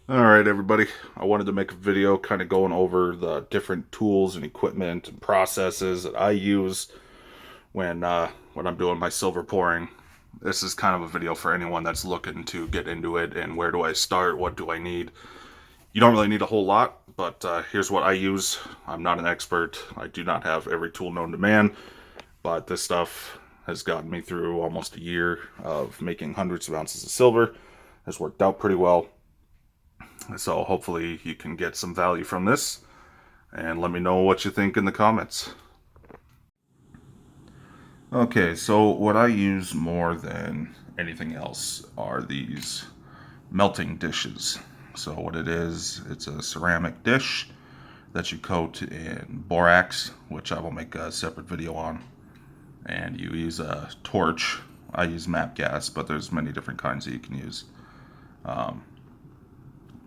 Alright everybody, I wanted to make a video kind of going over the different tools and equipment and processes that I use when I'm doing my silver pouring. This is kind of a video for anyone that's looking to get into it and where do I start, what do I need. You don't really need a whole lot, but here's what I use. I'm not an expert, I do not have every tool known to man, but this stuff has gotten me through almost a year of making hundreds of ounces of silver. Has worked out pretty well. So hopefully you can get some value from this and let me know what you think in the comments. Okay, so what I use more than anything else are these melting dishes. So what it is, it's a ceramic dish that you coat in borax, which I will make a separate video on. And you use a torch. I use MAP gas, but there's many different kinds that you can use.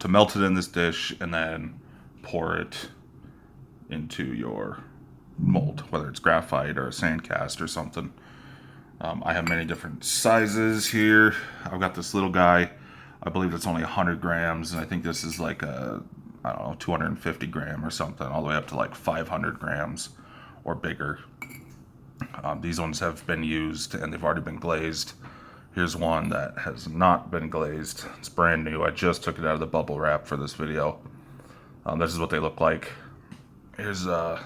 To melt it in this dish and then pour it into your mold, whether it's graphite or a sand cast or something. I have many different sizes here. I've got this little guy. I believe it's only 100 grams, and I think this is like a, I don't know, 250 gram or something, all the way up to like 500 grams or bigger. These ones have been used and they've already been glazed. Here's one that has not been glazed. It's brand new. I just took it out of the bubble wrap for this video. This is what they look like. Here's a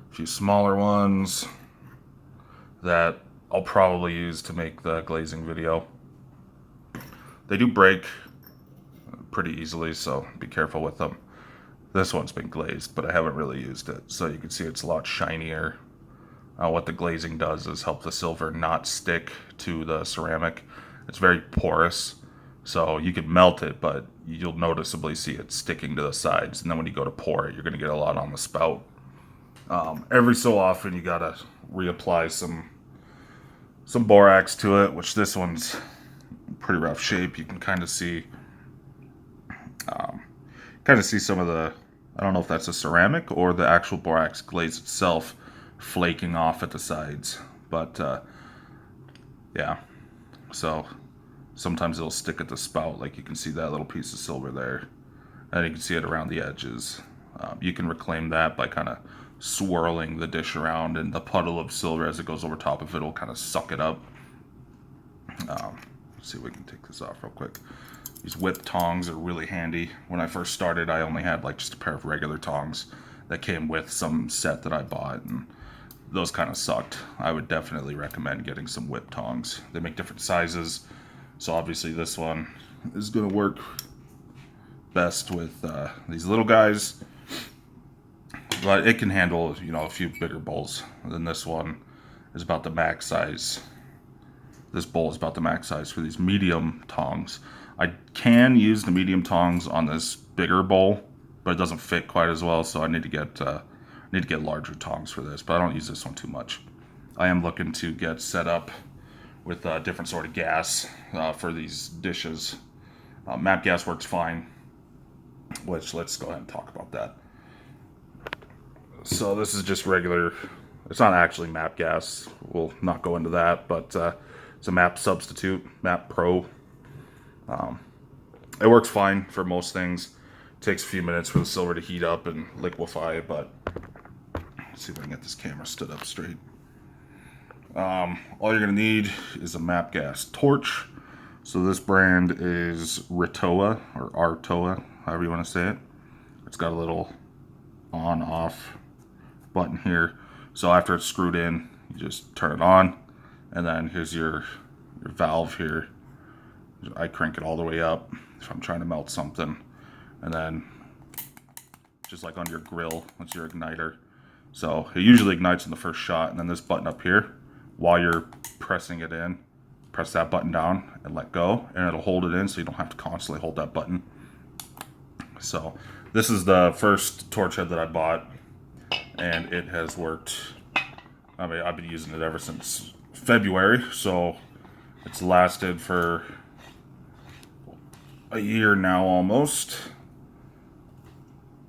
few smaller ones that I'll probably use to make the glazing video. They do break pretty easily, so be careful with them. This one's been glazed, but I haven't really used it, so you can see it's a lot shinier. What the glazing does is help the silver not stick to the ceramic. It's very porous, so you can melt it, but you'll noticeably see it sticking to the sides, and then when you go to pour it, you're going to get a lot on the spout. Every so often, you gotta reapply some borax to it, which this one's pretty rough shape. You can kind of see some of the, I don't know if that's a ceramic or the actual borax glaze itself flaking off at the sides, but yeah, so sometimes it'll stick at the spout, like you can see that little piece of silver there, and you can see it around the edges. You can reclaim that by kind of swirling the dish around, and the puddle of silver as it goes over top of it will kind of suck it up. Let's see if we can take this off real quick. These whip tongs are really handy. When I first started, I only had like just a pair of regular tongs that came with some set that I bought, and those kind of sucked. I would definitely recommend getting some whip tongs. They make different sizes, so obviously this one is going to work best with these little guys, but it can handle, you know, a few bigger bowls. And then this one is about the max size. This bowl is about the max size for these medium tongs. I can use the medium tongs on this bigger bowl, but it doesn't fit quite as well, so I need to get larger tongs for this, but I don't use this one too much. I am looking to get set up with a different sort of gas for these dishes. MAP gas works fine, which let's go ahead and talk about that. So this is just regular, it's not actually MAP gas, we'll not go into that, but it's a MAP substitute, MAP Pro. It works fine for most things. It takes a few minutes for the silver to heat up and liquefy, but let's see if I can get this camera stood up straight. All you're gonna need is a MAP gas torch. So this brand is Ritoa, or Artoa, however you want to say it. It's got a little on-off button here. So after it's screwed in, you just turn it on, and then here's your valve here. I crank it all the way up if I'm trying to melt something, and then just like on your grill, that's your igniter. So it usually ignites in the first shot, and then this button up here, while you're pressing it in, press that button down and let go, and it'll hold it in so you don't have to constantly hold that button. So this is the first torch head that I bought, and it has worked. I mean, I've been using it ever since February, so it's lasted for a year now almost,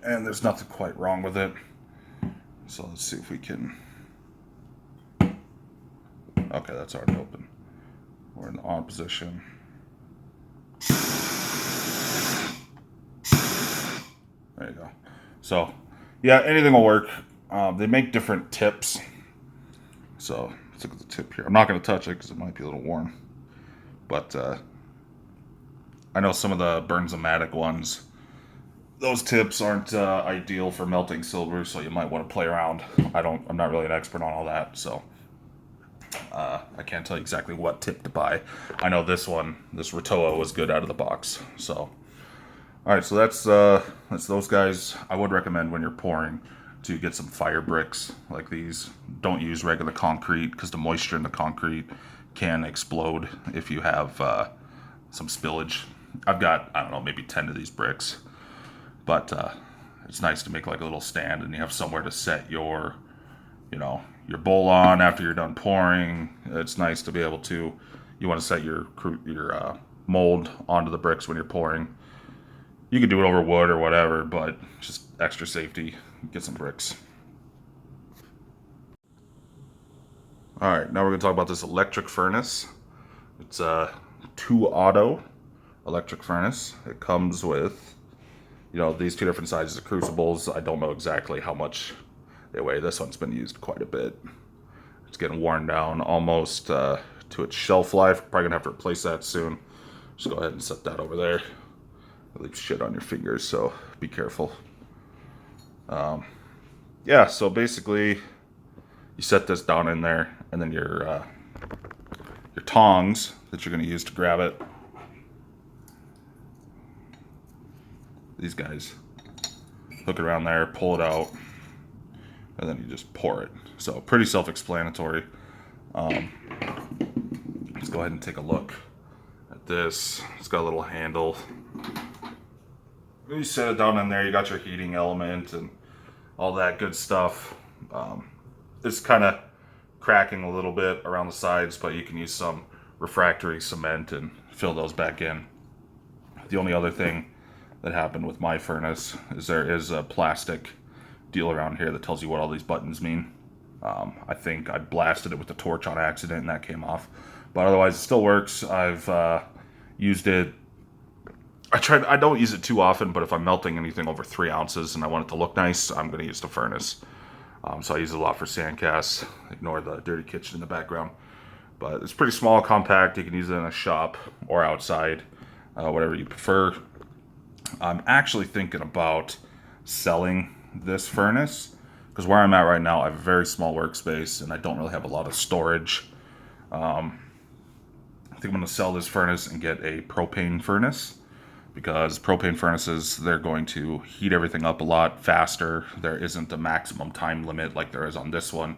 and there's nothing quite wrong with it. So let's see if we can. Okay, that's already open. We're in the on position. There you go. So, yeah, anything will work. They make different tips. So, let's look at the tip here. I'm not going to touch it because it might be a little warm. But I know some of the Burns-O-Matic ones, those tips aren't ideal for melting silver, so you might want to play around. I'm not really an expert on all that, so I can't tell you exactly what tip to buy. I know this Ratoa was good out of the box. So, all right, so that's those guys. I would recommend when you're pouring to get some fire bricks like these. Don't use regular concrete because the moisture in the concrete can explode if you have some spillage. I've got, I don't know, maybe 10 of these bricks, but it's nice to make like a little stand and you have somewhere to set your bowl on after you're done pouring. It's nice to be able to, you want to set your mold onto the bricks when you're pouring. You could do it over wood or whatever, but just extra safety, get some bricks. All right, now we're going to talk about this electric furnace. It's a 2-auto electric furnace. It comes with, these two different sizes of crucibles. I don't know exactly how much they weigh. This one's been used quite a bit. It's getting worn down almost to its shelf life. Probably going to have to replace that soon. Just go ahead and set that over there. It leaves shit on your fingers, so be careful. Yeah, so basically you set this down in there, and then your tongs that you're going to use to grab it, these guys, hook it around there, pull it out, and then you just pour it. So pretty self-explanatory. Let's go ahead and take a look at this. It's got a little handle. You set it down in there, you got your heating element and all that good stuff. It's kind of cracking a little bit around the sides, but you can use some refractory cement and fill those back in. The only other thing that happened with my furnace is there is a plastic deal around here that tells you what all these buttons mean. I think I blasted it with the torch on accident and that came off, but otherwise it still works. I've used it. I don't use it too often, but if I'm melting anything over 3 ounces and I want it to look nice, I'm going to use the furnace. So I use it a lot for sand casts. Ignore the dirty kitchen in the background. But it's pretty small, compact. You can use it in a shop or outside, whatever you prefer. I'm actually thinking about selling this furnace because where I'm at right now, I have a very small workspace and I don't really have a lot of storage. I think I'm going to sell this furnace and get a propane furnace, because propane furnaces, they're going to heat everything up a lot faster. There isn't a maximum time limit like there is on this one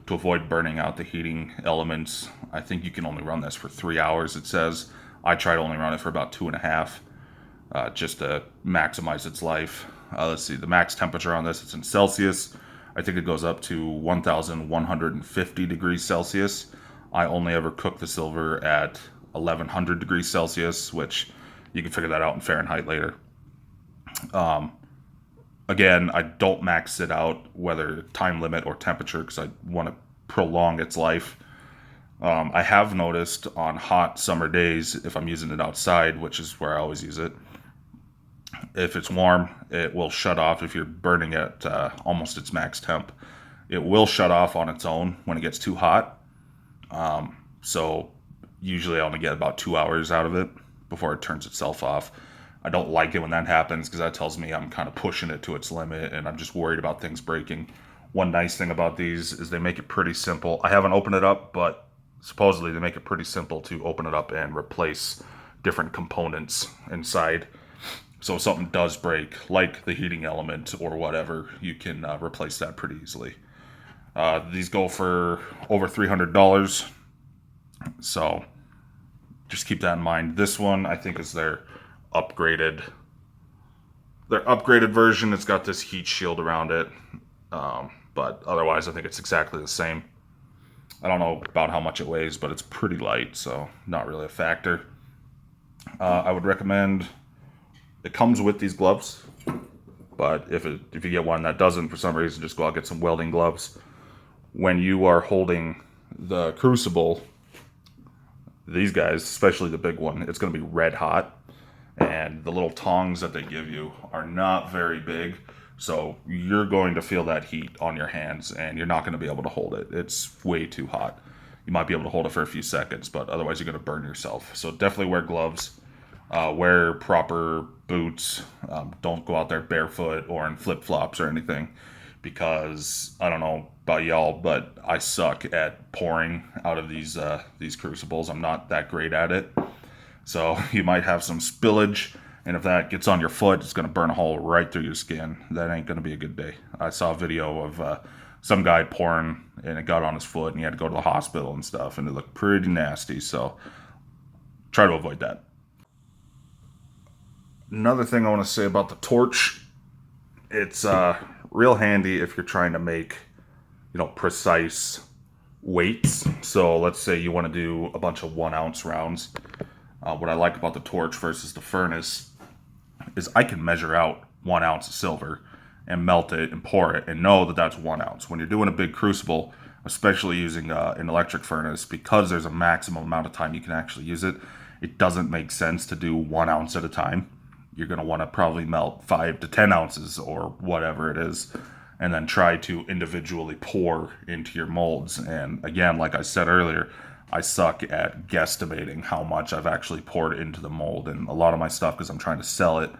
to avoid burning out the heating elements. I think you can only run this for 3 hours, it says. I try to only run it for about 2.5, just to maximize its life. Let's see, the max temperature on this, it's in Celsius. I think it goes up to 1,150 degrees Celsius. I only ever cook the silver at 1,100 degrees Celsius, which you can figure that out in Fahrenheit later. Again, I don't max it out, whether time limit or temperature, because I want to prolong its life. I have noticed on hot summer days, if I'm using it outside, which is where I always use it, if it's warm, it will shut off. If you're burning at almost its max temp, it will shut off on its own when it gets too hot. So usually I only get about 2 hours out of it before it turns itself off. I don't like it when that happens because that tells me I'm kind of pushing it to its limit and I'm just worried about things breaking. One nice thing about these is they make it pretty simple. I haven't opened it up, but supposedly they make it pretty simple to open it up and replace different components inside. So if something does break, like the heating element or whatever, you can replace that pretty easily. These go for over $300. So just keep that in mind. This one, I think, is their upgraded version. It's got this heat shield around it. But otherwise, I think it's exactly the same. I don't know about how much it weighs, but it's pretty light, so not really a factor. I would recommend, it comes with these gloves, but if you get one that doesn't for some reason, just go out and get some welding gloves. When you are holding the crucible, these guys, especially the big one, it's going to be red hot and the little tongs that they give you are not very big. So you're going to feel that heat on your hands, and you're not going to be able to hold it. It's way too hot. You might be able to hold it for a few seconds, but otherwise you're going to burn yourself. So definitely wear gloves, wear proper boots. Don't go out there barefoot or in flip flops or anything, because I don't know about y'all, but I suck at pouring out of these crucibles. I'm not that great at it. So you might have some spillage, and if that gets on your foot, it's going to burn a hole right through your skin. That ain't going to be a good day. I saw a video of some guy pouring, and it got on his foot, and he had to go to the hospital and stuff, and it looked pretty nasty. So try to avoid that. Another thing I want to say about the torch, it's real handy if you're trying to make, precise weights. So let's say you want to do a bunch of 1 ounce rounds. What I like about the torch versus the furnace is I can measure out 1 ounce of silver and melt it and pour it and know that that's 1 ounce. When you're doing a big crucible, especially using an electric furnace, because there's a maximum amount of time you can actually use it, it doesn't make sense to do 1 ounce at a time. You're going to want to probably melt 5 to 10 ounces or whatever it is, and then try to individually pour into your molds. And again, like I said earlier, I suck at guesstimating how much I've actually poured into the mold. And a lot of my stuff, because I'm trying to sell it,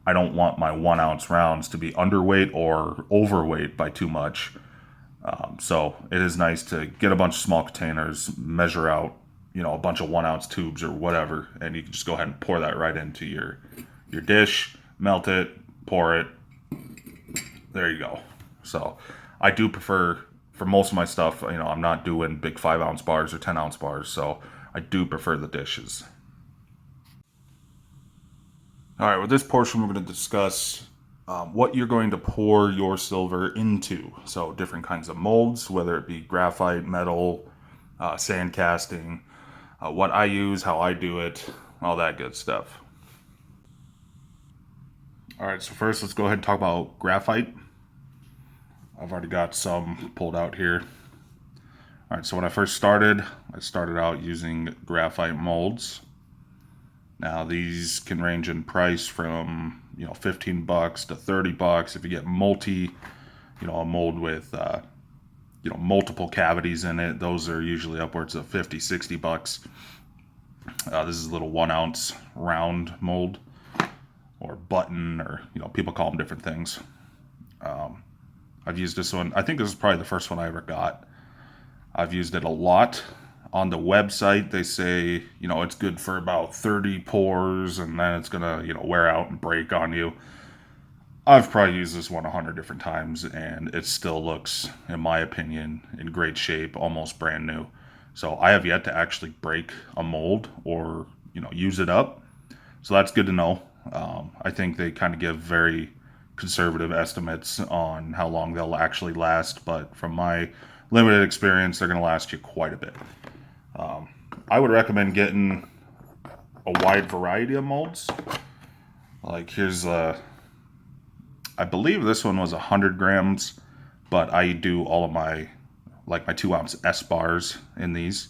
I don't want my 1 ounce rounds to be underweight or overweight by too much. So it is nice to get a bunch of small containers, measure out, a bunch of 1 ounce tubes or whatever, and you can just go ahead and pour that right into your dish, melt it, pour it. There you go. So I do prefer, for most of my stuff, I'm not doing big 5 ounce bars or 10 ounce bars, so I do prefer the dishes. All right, with this portion, we're going to discuss what you're going to pour your silver into. So different kinds of molds, whether it be graphite, metal, sand casting, what I use, how I do it, all that good stuff. All right, so first let's go ahead and talk about graphite. I've already got some pulled out here. All right, so when I first started, I started out using graphite molds. Now these can range in price from $15 to $30 if you get a mold with multiple cavities in it. Those are usually upwards of $50-$60. This is a little 1 ounce round mold, or button, or people call them different things. I've used this one. I think this is probably the first one I ever got. I've used it a lot. On the website, they say, it's good for about 30 pours, and then it's going to, wear out and break on you. I've probably used this one 100 different times, and it still looks, in my opinion, in great shape, almost brand new. So I have yet to actually break a mold or, use it up. So that's good to know. I think they kind of give very conservative estimates on how long they'll actually last, but from my limited experience, they're going to last you quite a bit. I would recommend getting a wide variety of molds. Like here's I believe this one was 100 grams, but I do all of my 2 ounce S bars in these.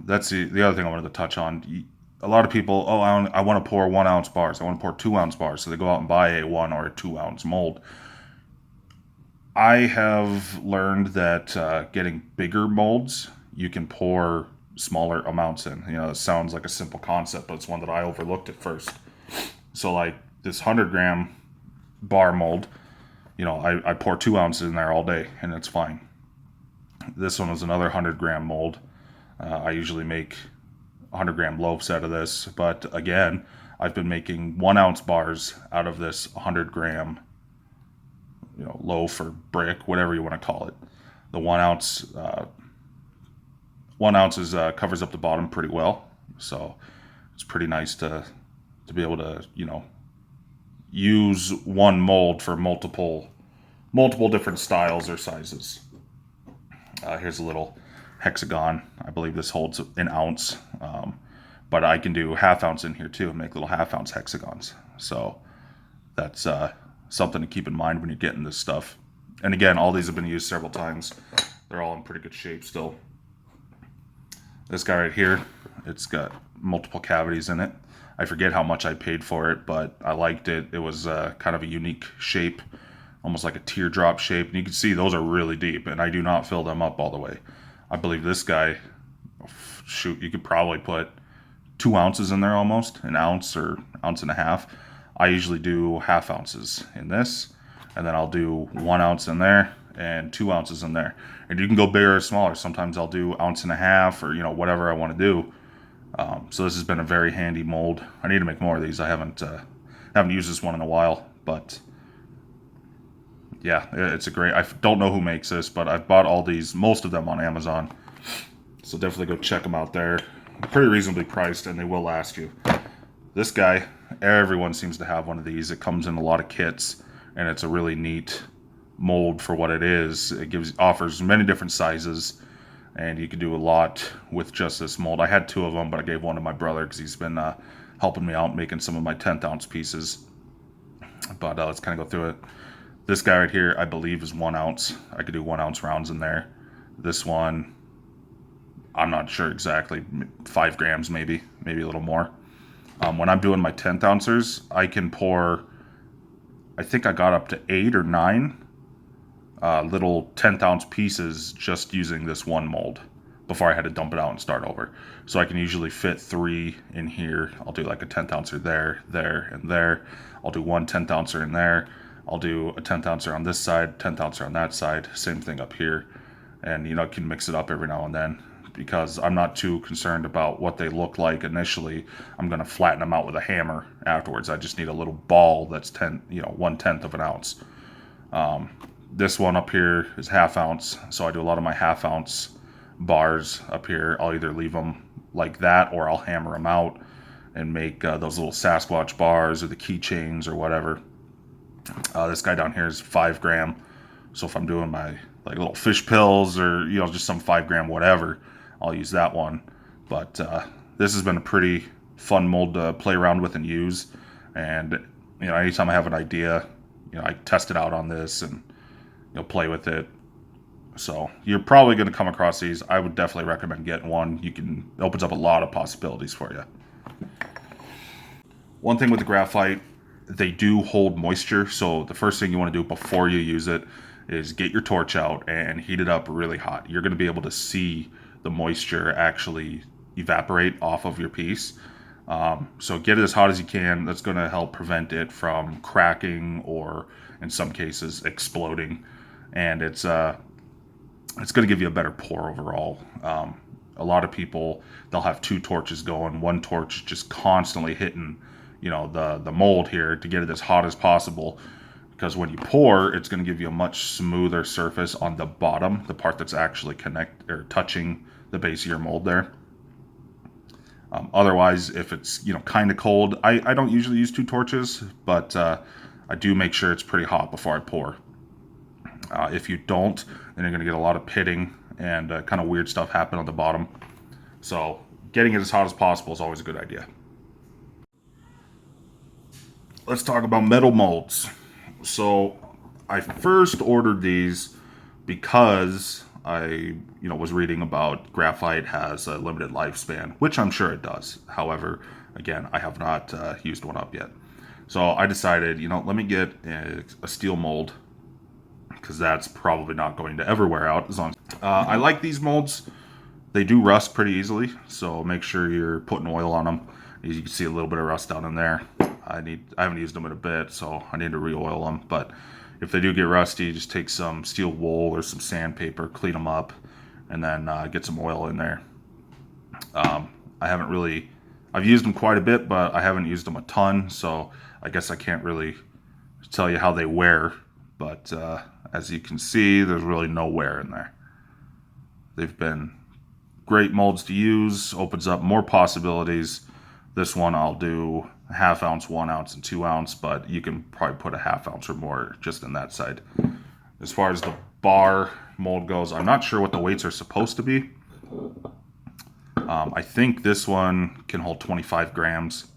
That's the other thing I wanted to touch on. A lot of people, I want to pour 1 ounce bars. I want to pour 2 ounce bars. So they go out and buy a 1 or a 2 ounce mold. I have learned that getting bigger molds, you can pour smaller amounts in. It sounds like a simple concept, but it's one that I overlooked at first. So like this 100-gram bar mold, I pour 2 ounces in there all day, and it's fine. This one was another 100-gram mold. I usually make 100-gram loaves out of this, but again, I've been making 1 ounce bars out of this 100-gram loaf or brick, whatever you want to call it. The 1 ounce 1 ounce covers up the bottom pretty well, so it's pretty nice to be able to use one mold for multiple different styles or sizes. Here's a little hexagon. I believe this holds an ounce, but I can do ½ ounce in here too and make little ½ ounce hexagons. So that's something to keep in mind when you're getting this stuff. And again, all these have been used several times. They're all in pretty good shape still. This guy right here, it's got multiple cavities in it. I forget how much I paid for it, but I liked it. It was kind of a unique shape, almost like a teardrop shape. And you can see those are really deep, and I do not fill them up all the way. I believe this guy, shoot, you could probably put 2 ounces in there almost, an ounce or ounce and a half. I usually do half ounces in this, and then I'll do 1 ounce in there and 2 ounces in there. And you can go bigger or smaller. Sometimes I'll do ounce and a half, or whatever I want to do. So this has been a very handy mold. I need to make more of these. I haven't used this one in a while, but yeah, it's a great. I don't know who makes this, but I've bought most of them on Amazon. So definitely go check them out there. Pretty reasonably priced, and they will last you. This guy, everyone seems to have one of these. It comes in a lot of kits, and it's a really neat mold for what it is. It offers many different sizes, and you can do a lot with just this mold. I had 2 of them, but I gave one to my brother because he's been helping me out making some of my 10th ounce pieces. But let's kind of go through it. This guy right here, I believe, is 1 ounce. I could do 1 ounce rounds in there. This one, I'm not sure exactly, 5 grams maybe a little more. When I'm doing my 10th ouncers, I can pour, I think I got up to 8 or 9 little 10th ounce pieces just using this one mold before I had to dump it out and start over. So I can usually fit 3 in here. I'll do like a 10th ouncer there, and there. I'll do 1 10th ouncer in there. I'll do a 10th ouncer on this side, 10th ouncer on that side, same thing up here. And I can mix it up every now and then, because I'm not too concerned about what they look like initially. I'm going to flatten them out with a hammer afterwards. I just need a little ball that's 1/10 of an ounce. This one up here is half ounce, so I do a lot of my half ounce bars up here. I'll either leave them like that, or I'll hammer them out and make those little Sasquatch bars or the keychains or whatever. This guy down here is 5 gram. So if I'm doing my like little fish pills, or just some 5 gram whatever, I'll use that one. But this has been a pretty fun mold to play around with and use. And anytime I have an idea, I test it out on this and play with it. So you're probably going to come across these. I would definitely recommend getting one. It opens up a lot of possibilities for you. One thing with the graphite, they do hold moisture. So the first thing you want to do before you use it is get your torch out and heat it up really hot. You're going to be able to see the moisture actually evaporate off of your piece. So get it as hot as you can. That's going to help prevent it from cracking, or in some cases exploding. And it's going to give you a better pour overall. A lot of people, they'll have 2 torches going. One torch just constantly hitting the mold here to get it as hot as possible, because when you pour, it's going to give you a much smoother surface on the bottom, the part that's actually touching the base of your mold there. Otherwise, if it's kind of cold, I don't usually use 2 torches, but I do make sure it's pretty hot before I pour. If you don't, then you're going to get a lot of pitting and kind of weird stuff happen on the bottom. So getting it as hot as possible is always a good idea. Let's talk about metal molds. So I first ordered these because I was reading about graphite has a limited lifespan, which I'm sure it does. However, again, I have not used one up yet. So I decided, let me get a steel mold, because that's probably not going to ever wear out. As long as I like these molds. They do rust pretty easily, so make sure you're putting oil on them. As you can see, a little bit of rust down in there. I haven't used them in a bit, so I need to re-oil them. But if they do get rusty, just take some steel wool or some sandpaper, clean them up, and then get some oil in there. I've used them quite a bit, but I haven't used them a ton, so I guess I can't really tell you how they wear. But as you can see, there's really no wear in there. They've been great molds to use, opens up more possibilities. This one I'll do a half ounce, 1 ounce, and 2 ounce, but you can probably put a half ounce or more just in that side. As far as the bar mold goes, I'm not sure what the weights are supposed to be. I think this one can hold 25 grams.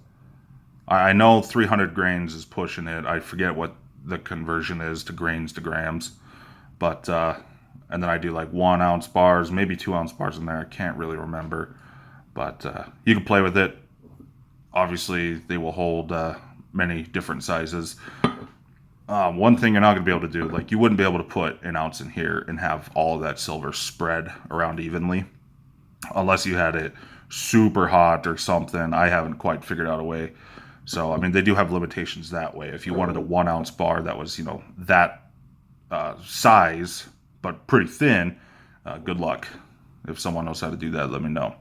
I know 300 grains is pushing it. I forget what the conversion is to grains to grams. But, and then I do like 1 ounce bars, maybe 2 ounce bars in there. I can't really remember. But you can play with it. Obviously, they will hold many different sizes. One thing you're not going to be able to do, like you wouldn't be able to put an ounce in here and have all of that silver spread around evenly unless you had it super hot or something. I haven't quite figured out a way. So, I mean, they do have limitations that way. If you wanted a 1 ounce bar that was, that size, but pretty thin, good luck. If someone knows how to do that, let me know.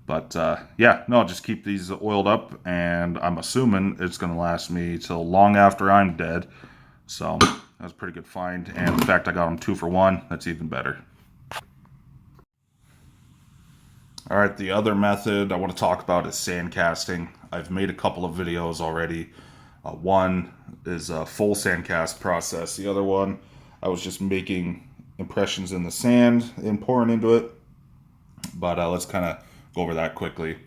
But yeah, no, just keep these oiled up, and I'm assuming it's going to last me till long after I'm dead. So that's a pretty good find. And the fact I got them 2 for 1, that's even better. All right, the other method I want to talk about is sand casting. I've made a couple of videos already. One is a full sand cast process. The other one, I was just making impressions in the sand and pouring into it. But let's kind of go over that quickly.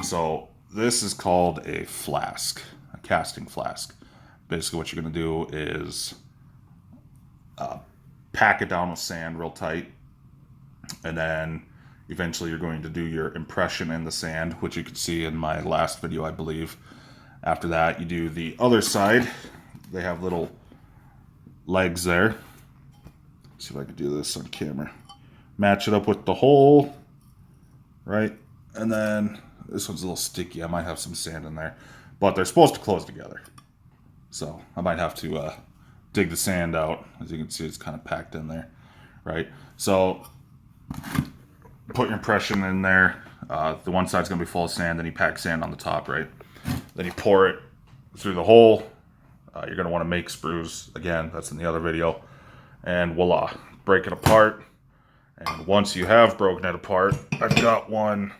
So this is called a flask, a casting flask. Basically what you're going to do is pack it down with sand real tight, and then eventually you're going to do your impression in the sand, which you could see in my last video, I believe. After that, you do the other side. They have little legs there. Let's see if I can do this on camera. Match it up with the hole, right? And then this one's a little sticky. I might have some sand in there, but they're supposed to close together. So I might have to dig the sand out. As you can see, it's kind of packed in there, right? So put your impression in there. The one side's going to be full of sand, then you pack sand on the top, right? Then you pour it through the hole. You're going to want to make sprues. Again, that's in the other video. And voila, break it apart. And once you have broken it apart, I've got one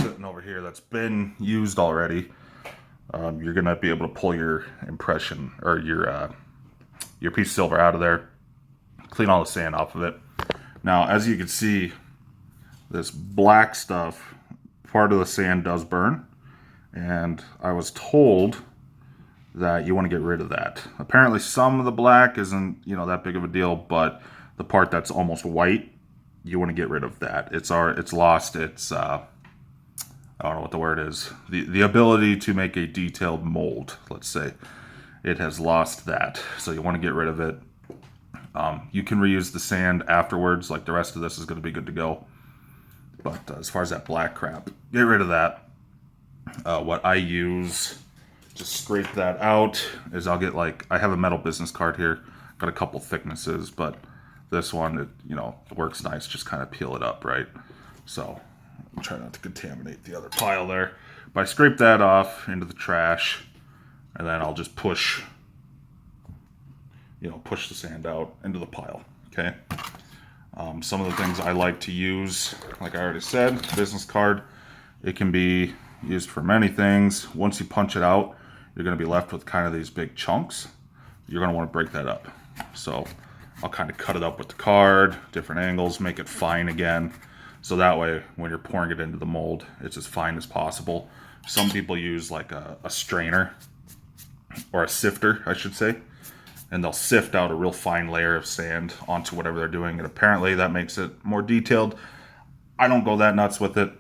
sitting over here that's been used already. You're going to be able to pull your impression or your piece of silver out of there, clean all the sand off of it. Now, as you can see, this black stuff, part of the sand does burn, and I was told that you want to get rid of that. Apparently some of the black isn't, that big of a deal, but the part that's almost white, you want to get rid of that. It's lost its I don't know what the word is. The ability to make a detailed mold, let's say. It has lost that. So you want to get rid of it. You can reuse the sand afterwards, like the rest of this is going to be good to go. But as far as that black crap, get rid of that. What I use to scrape that out is I have a metal business card here. Got a couple thicknesses, but this one, it works nice. Just kind of peel it up, right? So I'm trying not to contaminate the other pile there. But I scrape that off into the trash, and then I'll just push the sand out into the pile, okay? Some of the things I like to use, like I already said, business card. It can be used for many things. Once you punch it out, you're going to be left with kind of these big chunks. You're going to want to break that up. So I'll kind of cut it up with the card, different angles, make it fine again. So that way, when you're pouring it into the mold, it's as fine as possible. Some people use like a strainer, or a sifter, I should say. And they'll sift out a real fine layer of sand onto whatever they're doing. And apparently that makes it more detailed. I don't go that nuts with it.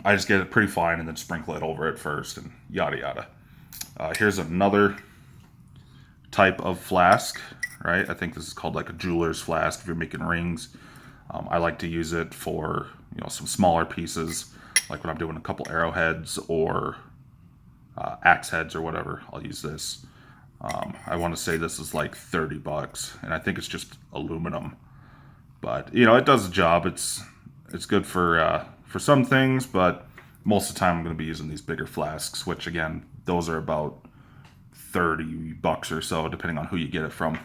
I just get it pretty fine and then sprinkle it over it first and yada yada. Here's another type of flask, right? I think this is called like a jeweler's flask if you're making rings. I like to use it for some smaller pieces, like when I'm doing a couple arrowheads or axe heads or whatever. I'll use this. I want to say this is like $30, and I think it's just aluminum. But it does the job. It's good for some things, but most of the time I'm going to be using these bigger flasks, which again, those are about $30 or so, depending on who you get it from.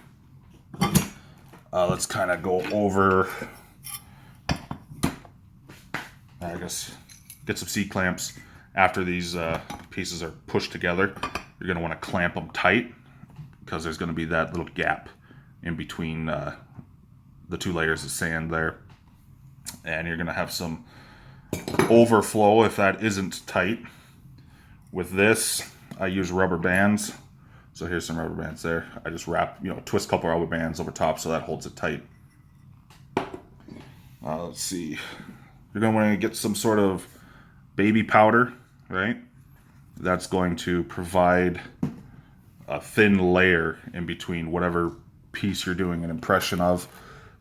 Let's kind of go over. I guess get some C-clamps. After these pieces are pushed together, you're going to want to clamp them tight, because there's going to be that little gap in between the two layers of sand there. And you're going to have some overflow if that isn't tight. With this, I use rubber bands. So here's some rubber bands there. I just wrap, twist a couple rubber bands over top so that holds it tight. Let's see. You're going to want to get some sort of baby powder, right? That's going to provide a thin layer in between whatever piece you're doing an impression of.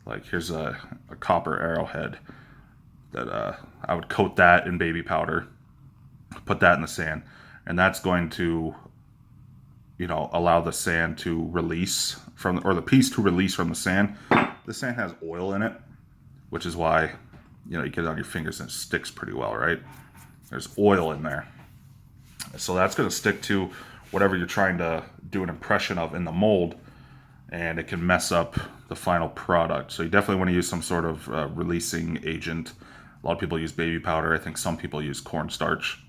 Like here's a copper arrowhead that I would coat that in baby powder, put that in the sand, and that's going to, you know, allow the sand to release from, or the piece to release from the sand. The sand has oil in it, which is why, you know, you get it on your fingers and it sticks pretty well, right? There's oil in there. So that's going to stick to whatever you're trying to do an impression of in the mold, and it can mess up the final product. So you definitely want to use some sort of releasing agent. A lot of people use baby powder. I think some people use cornstarch.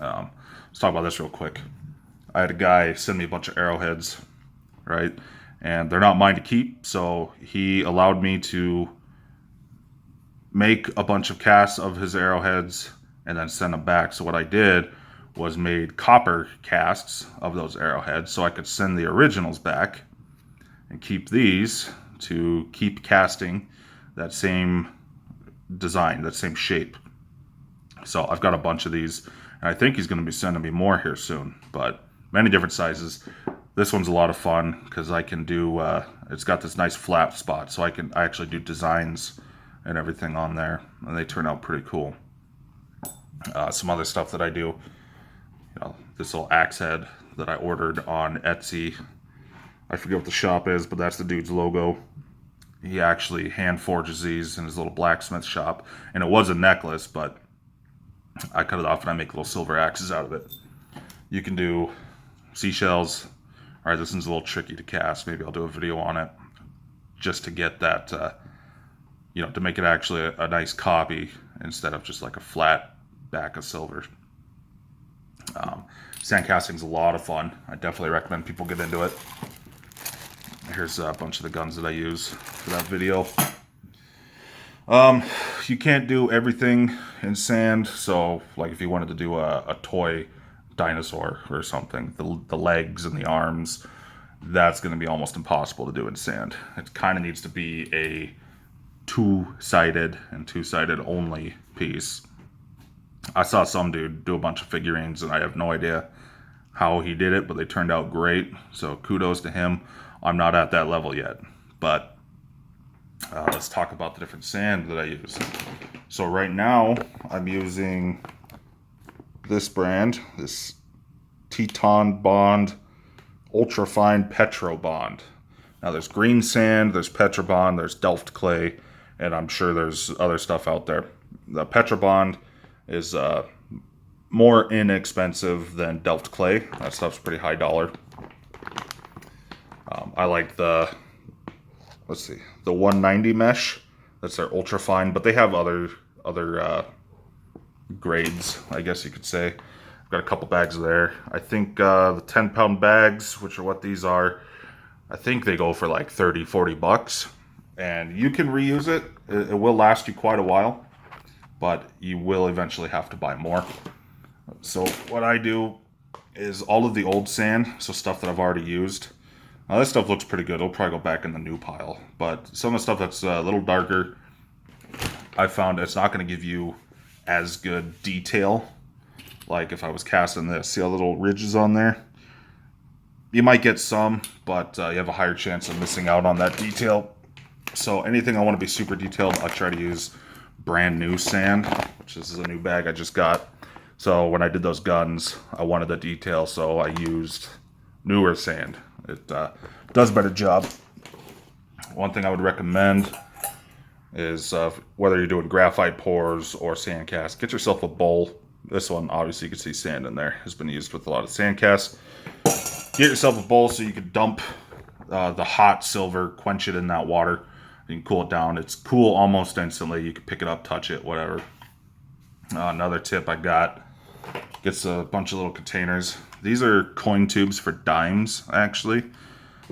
Let's talk about this real quick. I had a guy send me a bunch of arrowheads, right? And they're not mine to keep, so he allowed me to make a bunch of casts of his arrowheads and then send them back. So what I did was made copper casts of those arrowheads so I could send the originals back and keep these to keep casting that same design, that same shape. So I've got a bunch of these, and I think he's going to be sending me more here soon, but many different sizes. This one's a lot of fun because I can do, it's got this nice flap spot, so I actually do designs and everything on there, and they turn out pretty cool. Some other stuff that I do, you know, this little axe head that I ordered on Etsy. I forget what the shop is, but that's the dude's logo. He actually hand forges these in his little blacksmith shop, and it was a necklace, but I cut it off and I make little silver axes out of it. You can do seashells. All right, this one's a little tricky to cast. Maybe I'll do a video on it just to get that, you know, to make it actually a nice copy instead of just like a flat back of silver. Sand casting's a lot of fun. I definitely recommend people get into it. Here's a bunch of the guns that I use for that video. You can't do everything in sand, so like if you wanted to do a toy dinosaur or something, the legs and the arms, that's going to be almost impossible to do in sand. It kind of needs to be a two-sided and two-sided only piece. I saw some dude do a bunch of figurines, and I have no idea how he did it, but they turned out great, so kudos to him. I'm not at that level yet, but let's talk about the different sand that I use. So right now, I'm using this brand, this Teton Bond Ultra Fine Petro Bond. Now there's green sand, there's Petro Bond, there's Delft clay, and I'm sure there's other stuff out there. The Petro Bond is more inexpensive than Delft clay. That stuff's pretty high dollar. I like the, let's see, the 190 mesh. That's their ultra fine, but they have other grades, I guess you could say. I've got a couple bags there. I think the 10-pound bags, which are what these are, I think they go for like 30-40 bucks, and you can reuse it. It will last you quite a while, but you will eventually have to buy more. So what I do is all of the old sand, so stuff that I've already used. Now this stuff looks pretty good. It'll probably go back in the new pile, but some of the stuff that's a little darker, I found it's not going to give you as good detail. Like if I was casting this, see how little ridges on there? You might get some, but you have a higher chance of missing out on that detail. So anything I want to be super detailed, I try to use brand new sand, which is a new bag I just got. So when I did those guns, I wanted the detail, so I used newer sand. It does a better job. One thing I would recommend is whether you're doing graphite pours or sand casts, get yourself a bowl. This one, obviously you can see sand in there, has been used with a lot of sand casts. Get yourself a bowl so you can dump the hot silver, quench it in that water. You can cool it down. It's cool almost instantly. You can pick it up, touch it, whatever. Another tip I got, gets a bunch of little containers. These are coin tubes for dimes, actually,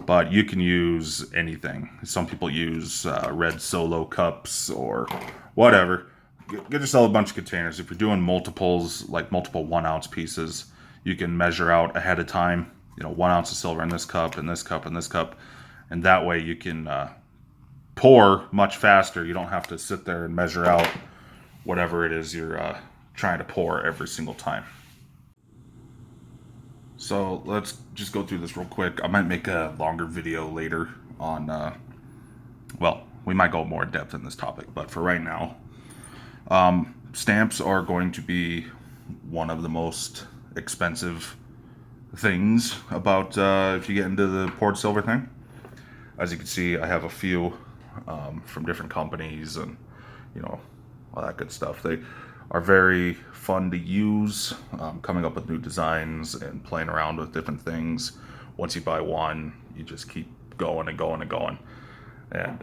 but you can use anything. Some people use red Solo cups or whatever. Get yourself a bunch of containers. If you're doing multiples, like multiple 1 ounce pieces, you can measure out ahead of time, 1 ounce of silver in this cup, and this cup, and this cup, and that way you can pour much faster. You don't have to sit there and measure out whatever it is you're trying to pour every single time. So let's just go through this real quick. I might make a longer video later on, well, we might go more in depth in this topic, but for right now, stamps are going to be one of the most expensive things about if you get into the poured silver thing. As you can see, I have a few from different companies and, you know, all that good stuff. They are very fun to use, coming up with new designs and playing around with different things. Once you buy one, you just keep going and going and going. And,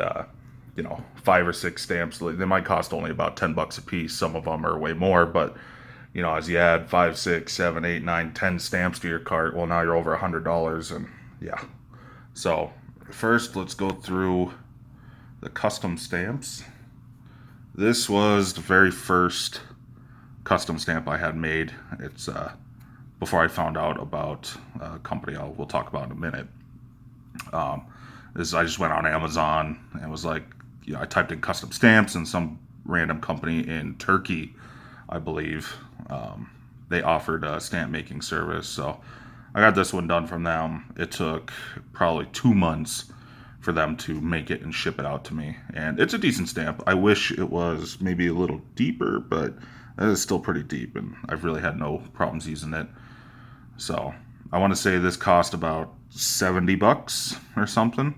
you know, 5 or 6 stamps, they might cost only about $10 a piece. Some of them are way more, but, you know, as you add 5, 6, 7, 8, 9, 10 stamps to your cart, well, now you're over $100, and yeah. So first, let's go through the custom stamps. This was the very first custom stamp I had made. It's before I found out about a company we'll talk about in a minute. I just went on Amazon and was like, you know, I typed in custom stamps, and some random company in Turkey, I believe, they offered a stamp making service. So I got this one done from them. It took probably 2 months for them to make it and ship it out to me. And it's a decent stamp. I wish it was maybe a little deeper, but it is still pretty deep, and I've really had no problems using it. So I want to say this cost about $70 or something.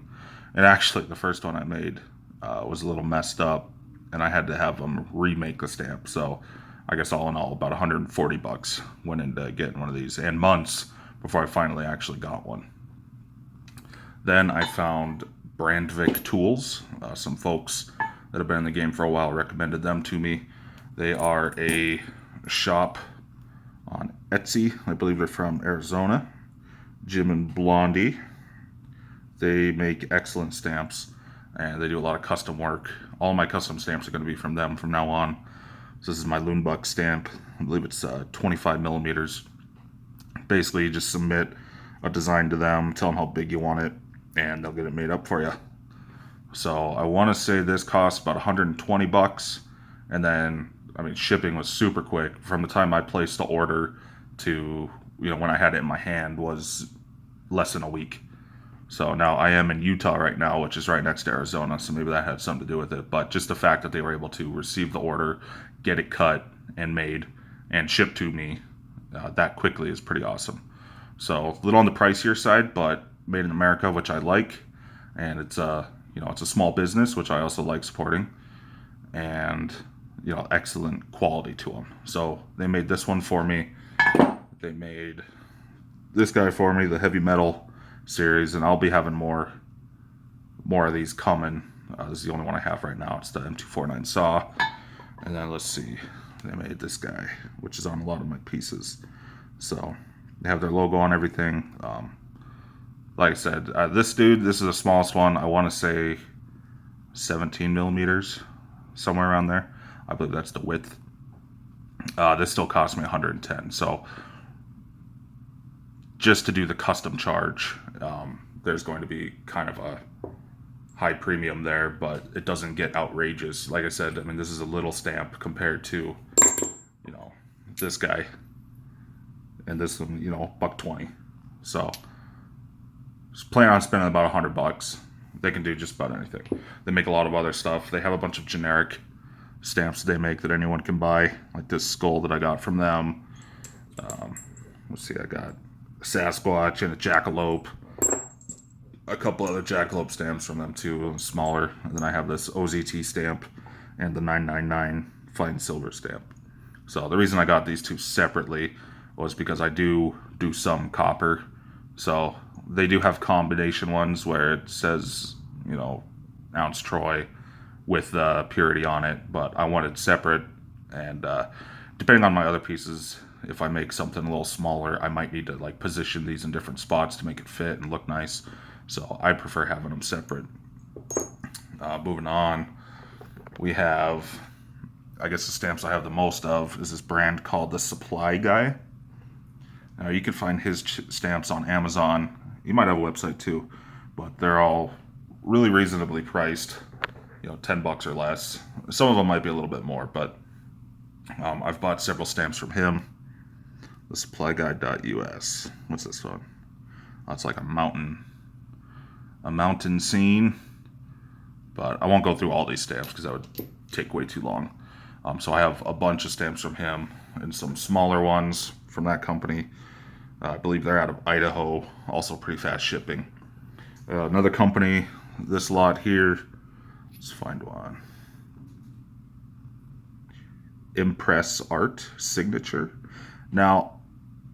And actually, the first one I made was a little messed up, and I had to have them remake the stamp. So I guess all in all, about $140 went into getting one of these, and months before I finally actually got one. Then I found Brandvik Tools. Some folks that have been in the game for a while recommended them to me. They are a shop on Etsy. I believe they're from Arizona. Jim and Blondie. They make excellent stamps, and they do a lot of custom work. All my custom stamps are going to be from them from now on. So this is my Loonbuck stamp. I believe it's 25 millimeters. Basically, you just submit a design to them, tell them how big you want it, and they'll get it made up for you. So I want to say this costs about $120, and then, I mean, shipping was super quick. From the time I placed the order to, you know, when I had it in my hand was less than a week. So now I am in Utah right now, which is right next to Arizona, so maybe that had something to do with it. But just the fact that they were able to receive the order, get it cut and made, and shipped to me that quickly is pretty awesome. So a little on the pricier side, but made in America, which I like, and it's you know, it's a small business, which I also like supporting, and, you know, excellent quality to them. So they made this one for me. They made this guy for me, the heavy metal series, and I'll be having more of these coming. This is the only one I have right now. It's the M249 saw. And then let's see, they made this guy, which is on a lot of my pieces. So they have their logo on everything. Like I said, this is the smallest one. I want to say 17 millimeters, somewhere around there. I believe that's the width. This still cost me $110. So just to do the custom charge, there's going to be kind of a high premium there, but it doesn't get outrageous. Like I said, I mean, this is a little stamp compared to, you know, this guy, and this one, you know, $120. So just plan on spending about $100. They can do just about anything. They make a lot of other stuff. They have a bunch of generic stamps they make that anyone can buy, like this skull that I got from them. Let's see, I got a Sasquatch and a Jackalope. A couple other Jackalope stamps from them too, smaller. And then I have this OZT stamp and the 999 fine silver stamp. So the reason I got these two separately was because I do some copper. So they do have combination ones where it says, you know, ounce troy with the purity on it, but I wanted separate. And depending on my other pieces, if I make something a little smaller, I might need to like position these in different spots to make it fit and look nice. So I prefer having them separate. Moving on, we have, I guess the stamps I have the most of is this brand called the Supply Guy. Now you can find his stamps on Amazon. You might have a website too, but they're all really reasonably priced. You know, $10 or less. Some of them might be a little bit more, but I've bought several stamps from him. The supplyguide.us. What's this one? Oh, it's like a mountain scene. But I won't go through all these stamps because that would take way too long. So I have a bunch of stamps from him and some smaller ones from that company. I believe they're out of Idaho. Also pretty fast shipping. Another company, this lot here. Let's find one. Impress Art Signature. Now,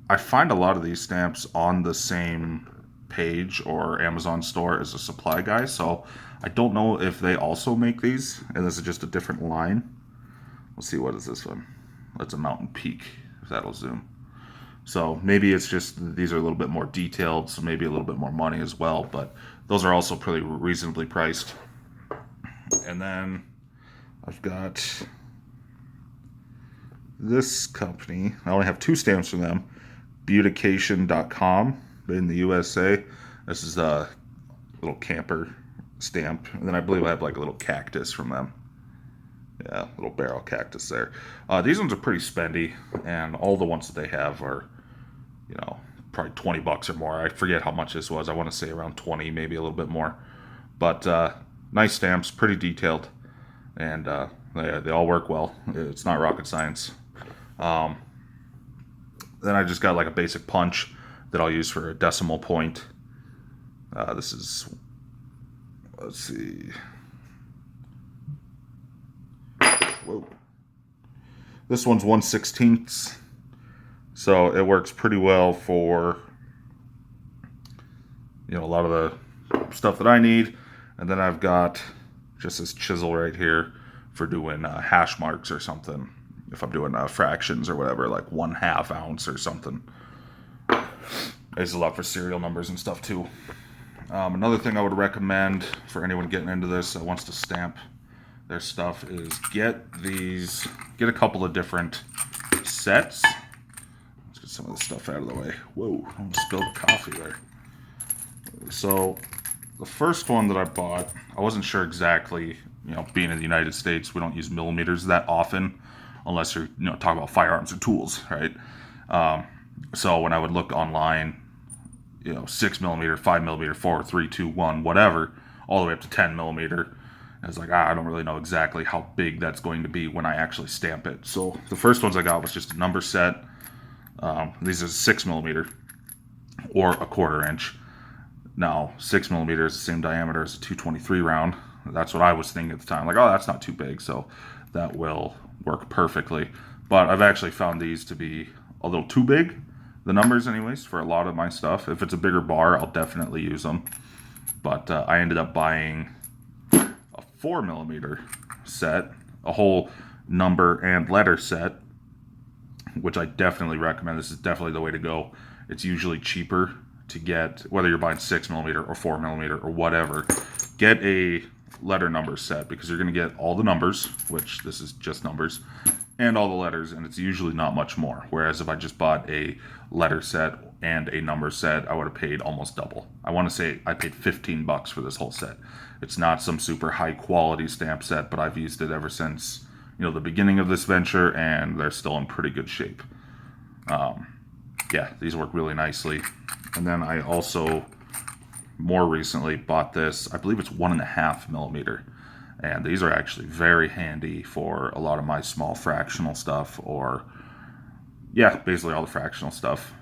I find a lot of these stamps on the same page or Amazon store as a supply guy, so I don't know if they also make these, and this is just a different line. Let's see, what is this one? That's a mountain peak, if that'll zoom. So maybe it's just these are a little bit more detailed, so maybe a little bit more money as well, but those are also pretty reasonably priced. And then I've got this company. I only have 2 stamps from them. Beautication.com in the USA. This is a little camper stamp. And then I believe I have like a little cactus from them. Yeah, little barrel cactus there. These ones are pretty spendy, and all the ones that they have are, you know, probably 20 bucks or more. I forget how much this was. I want to say around 20, maybe a little bit more. But nice stamps, pretty detailed, and they all work well. It's not rocket science. Then I just got like a basic punch that I'll use for a decimal point. This is, let's see. Whoa. This one's 1/16, so it works pretty well for, you know, a lot of the stuff that I need. And then I've got just this chisel right here for doing hash marks or something. If I'm doing fractions or whatever, like 1/2 ounce or something. There's a lot for serial numbers and stuff too. Another thing I would recommend for anyone getting into this that wants to stamp their stuff is get a couple of different sets. Let's get some of this stuff out of the way. Whoa, I almost spilled the coffee there. So the first one that I bought, I wasn't sure exactly, you know, being in the United States, we don't use millimeters that often unless you're, you know, talking about firearms or tools, right? So when I would look online, you know, 6mm, 5mm, 4, 3, 2, 1, whatever, all the way up to 10mm, I was like, I don't really know exactly how big that's going to be when I actually stamp it. So the first ones I got was just a number set. These are 6mm or a 1/4 inch. Now, 6mm is the same diameter as a 223 round. That's what I was thinking at the time. Like, oh, that's not too big, so that will work perfectly. But I've actually found these to be a little too big, the numbers anyways, for a lot of my stuff. If it's a bigger bar, I'll definitely use them. But I ended up buying a 4mm set, a whole number and letter set, which I definitely recommend. This is definitely the way to go. It's usually cheaper to get, whether you're buying 6mm or 4mm or whatever, get a letter number set, because you're going to get all the numbers, which this is just numbers, and all the letters, and it's usually not much more. Whereas if I just bought a letter set and a number set, I would have paid almost double. I want to say I paid 15 bucks for this whole set. It's not some super high quality stamp set, but I've used it ever since, you know, the beginning of this venture, and they're still in pretty good shape. Yeah, these work really nicely. And then I also, more recently, bought this, I believe it's 1.5mm. And these are actually very handy for a lot of my small fractional stuff, or, yeah, basically all the fractional stuff.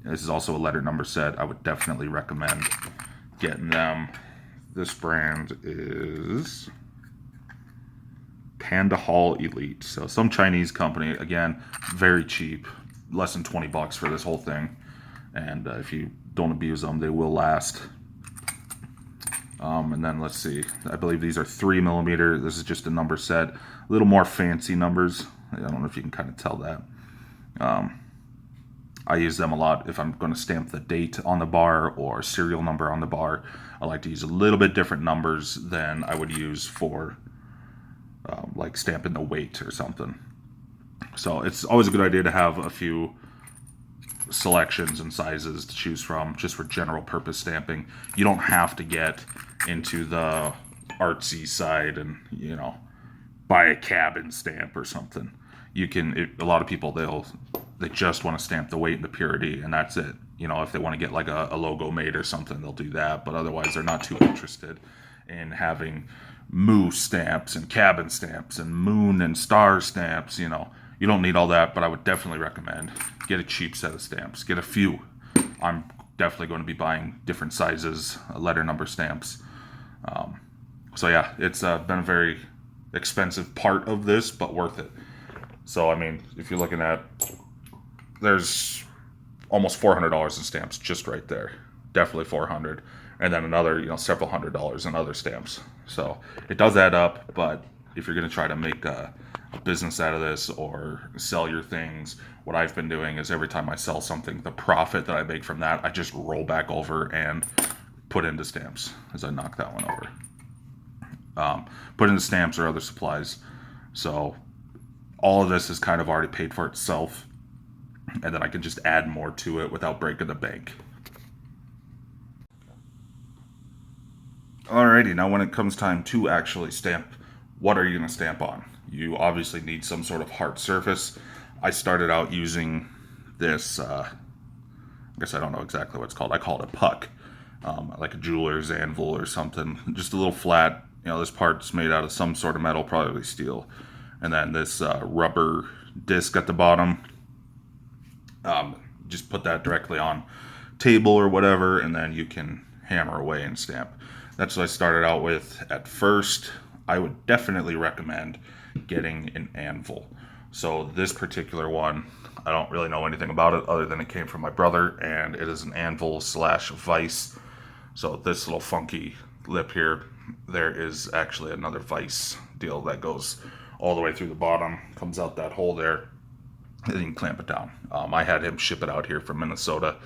This is also a letter number set. I would definitely recommend getting them. This brand is Panda Hall Elite. So some Chinese company, again, very cheap. Less than 20 bucks for this whole thing. And if you don't abuse them, they will last. And then let's see, I believe these are 3mm. This is just a number set, a little more fancy numbers. I don't know if you can kind of tell that. I use them a lot if I'm going to stamp the date on the bar or serial number on the bar. I like to use a little bit different numbers than I would use for like stamping the weight or something. So it's always a good idea to have a few selections and sizes to choose from, just for general purpose stamping. You don't have to get into the artsy side and, you know, buy a cabin stamp or something. you can, a lot of people, they just want to stamp the weight and the purity, and that's it. You know, if they want to get like a logo made or something, they'll do that. But otherwise, they're not too interested in having moose stamps and cabin stamps and moon and star stamps. You know, you don't need all that, but I would definitely recommend get a cheap set of stamps. Get a few. I'm definitely going to be buying different sizes, letter number stamps. So yeah, it's been a very expensive part of this, but worth it. So I mean, if you're looking at, there's almost $400 in stamps just right there. Definitely 400, and then another, you know, several $100s in other stamps. So it does add up. But if you're going to try to make a business out of this or sell your things, what I've been doing is every time I sell something, the profit that I make from that, I just roll back over and put into stamps as I knock that one over. Put into stamps or other supplies. So all of this is kind of already paid for itself, and then I can just add more to it without breaking the bank. Alrighty, now when it comes time to actually stamp, what are you going to stamp on? You obviously need some sort of hard surface. I started out using this, I guess I don't know exactly what it's called. I call it a puck, like a jeweler's anvil or something. Just a little flat, you know, this part's made out of some sort of metal, probably steel. And then this rubber disc at the bottom. Just put that directly on table or whatever, and then you can hammer away and stamp. That's what I started out with at first. I would definitely recommend getting an anvil. So this particular one, I don't really know anything about it other than it came from my brother, and it is an anvil slash vise. So this little funky lip here, there is actually another vise deal that goes all the way through the bottom, comes out that hole there, and you can clamp it down. I had him ship it out here from Minnesota,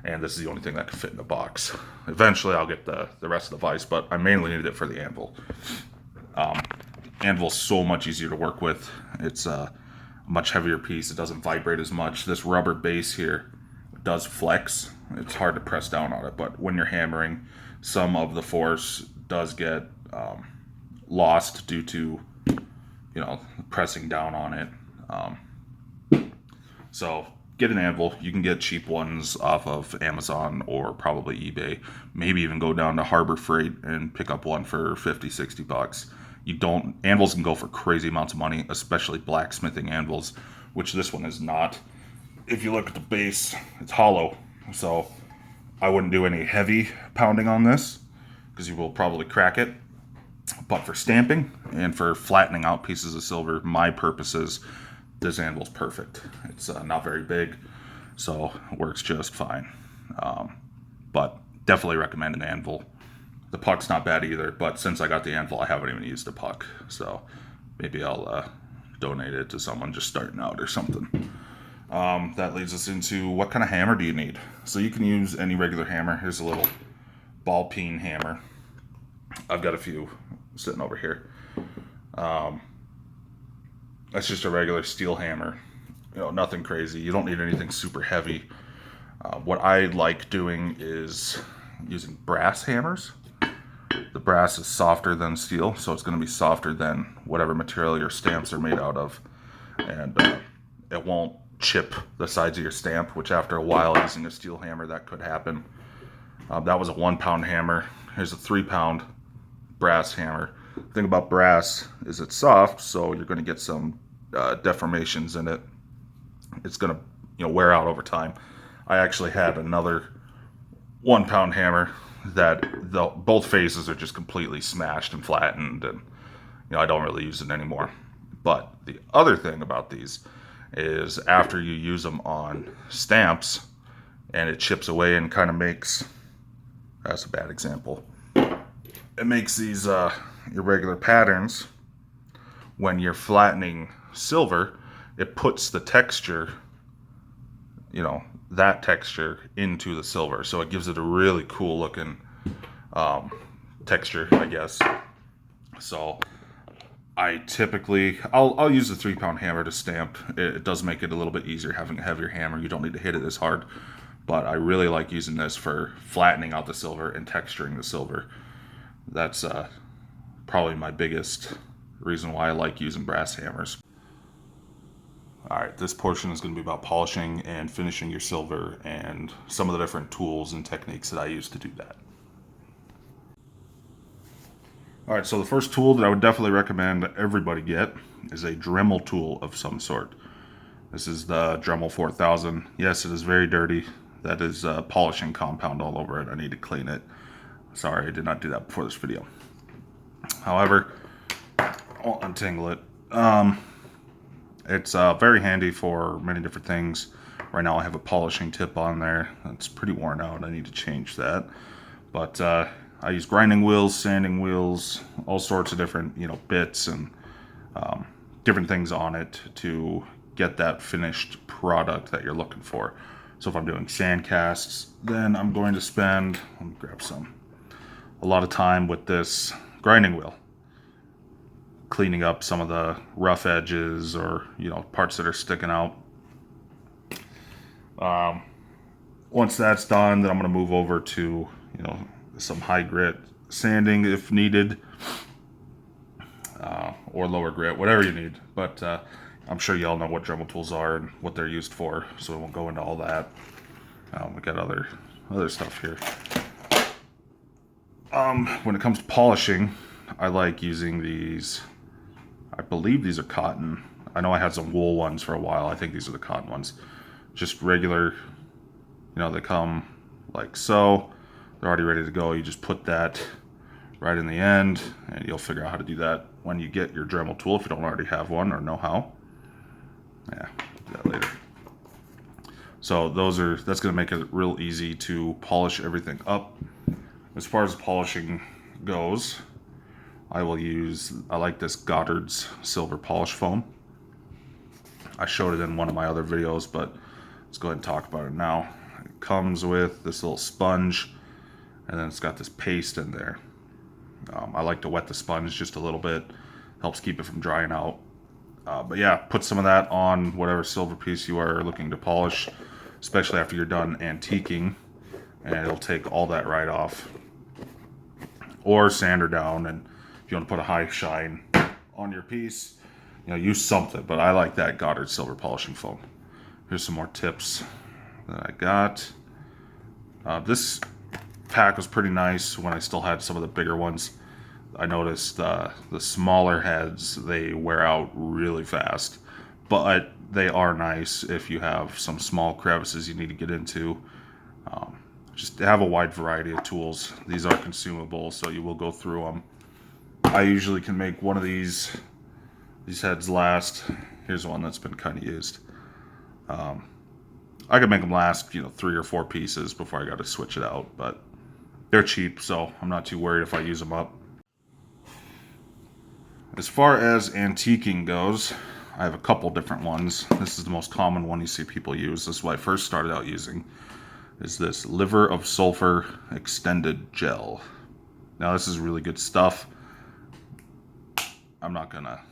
and this is the only thing that can fit in the box. Eventually I'll get the rest of the vise, but I mainly needed it for the anvil. Anvil's so much easier to work with. It's a much heavier piece. It doesn't vibrate as much. This rubber base here does flex. It's hard to press down on it, but when you're hammering, some of the force does get lost due to, you know, pressing down on it. So get an anvil. You can get cheap ones off of Amazon or probably eBay. Maybe even go down to Harbor Freight and pick up one for $50-$60. Anvils can go for crazy amounts of money, especially blacksmithing anvils, which this one is not. If you look at the base, it's hollow. So I wouldn't do any heavy pounding on this because you will probably crack it. But for stamping and for flattening out pieces of silver, my purposes, this anvil's perfect. It's not very big, so it works just fine. But definitely recommend an anvil. The puck's not bad either, but since I got the anvil, I haven't even used the puck. So maybe I'll donate it to someone just starting out or something. That leads us into what kind of hammer do you need? So you can use any regular hammer. Here's a little ball peen hammer. I've got a few sitting over here. That's just a regular steel hammer. You know, nothing crazy. You don't need anything super heavy. What I like doing is using brass hammers. The brass is softer than steel, so it's going to be softer than whatever material your stamps are made out of. And it won't chip the sides of your stamp, which after a while using a steel hammer, that could happen. That was a 1-pound hammer. Here's a 3-pound brass hammer. The thing about brass is it's soft, so you're going to get some deformations in it. It's going to, you know, wear out over time. I actually had another 1-pound hammer that both faces are just completely smashed and flattened, and you know, I don't really use it anymore. But the other thing about these is after you use them on stamps and it chips away and kind of makes, that's a bad example, it makes these irregular patterns. When you're flattening silver, it puts the texture, you know, that texture into the silver, so it gives it a really cool looking texture, I guess. So I typically, I'll use a 3-pound hammer to stamp. It does make it a little bit easier having a heavier hammer. You don't need to hit it as hard, but I really like using this for flattening out the silver and texturing the silver. That's probably my biggest reason why I like using brass hammers. All right, this portion is going to be about polishing and finishing your silver and some of the different tools and techniques that I use to do that. All right, so the first tool that I would definitely recommend everybody get is a Dremel tool of some sort. This is the Dremel 4000. Yes, it is very dirty. That is polishing compound all over it. I need to clean it. Sorry, I did not do that before this video. However, I'll untangle it. It's very handy for many different things. Right now I have a polishing tip on there. It's pretty worn out. I need to change that. But I use grinding wheels, sanding wheels, all sorts of different, bits and different things on it to get that finished product that you're looking for. So if I'm doing sand casts, then I'm going to spend, let me grab some, a lot of time with this grinding wheel, cleaning up some of the rough edges or parts that are sticking out. Once that's done, then I'm going to move over to some high grit sanding if needed, or lower grit, whatever you need. But I'm sure you all know what Dremel tools are and what they're used for, so we won't go into all that. We got other stuff here. When it comes to polishing, I like using these. I believe these are cotton. I know I had some wool ones for a while. I think these are the cotton ones. Just regular, they come like so. They're already ready to go. You just put that right in the end, and you'll figure out how to do that when you get your Dremel tool if you don't already have one or know how. Yeah, do that later. So that's going to make it real easy to polish everything up. As far as polishing goes, I like this Goddard's silver polish foam. I showed it in one of my other videos, but let's go ahead and talk about it now. It comes with this little sponge, and then it's got this paste in there. I like to wet the sponge just a little bit. Helps keep it from drying out. But yeah, put some of that on whatever silver piece you are looking to polish, especially after you're done antiquing, and it'll take all that right off. Or sand her down, and if you want to put a high shine on your piece, use something. But I like that Goddard silver polishing foam. Here's some more tips that I got. This pack was pretty nice when I still had some of the bigger ones. I noticed the smaller heads, they wear out really fast, but they are nice if you have some small crevices you need to get into. Just have a wide variety of tools. These are consumable, so you will go through them. I usually can make one of these heads last. Here's one that's been kind of used. I could make them last 3 or 4 pieces before I got to switch it out, but they're cheap, so I'm not too worried if I use them up. As far as antiquing goes, I have a couple different ones. This is the most common one you see people use. This is what I first started out using, is this Liver of Sulfur Extended Gel. Now this is really good stuff. I'm not gonna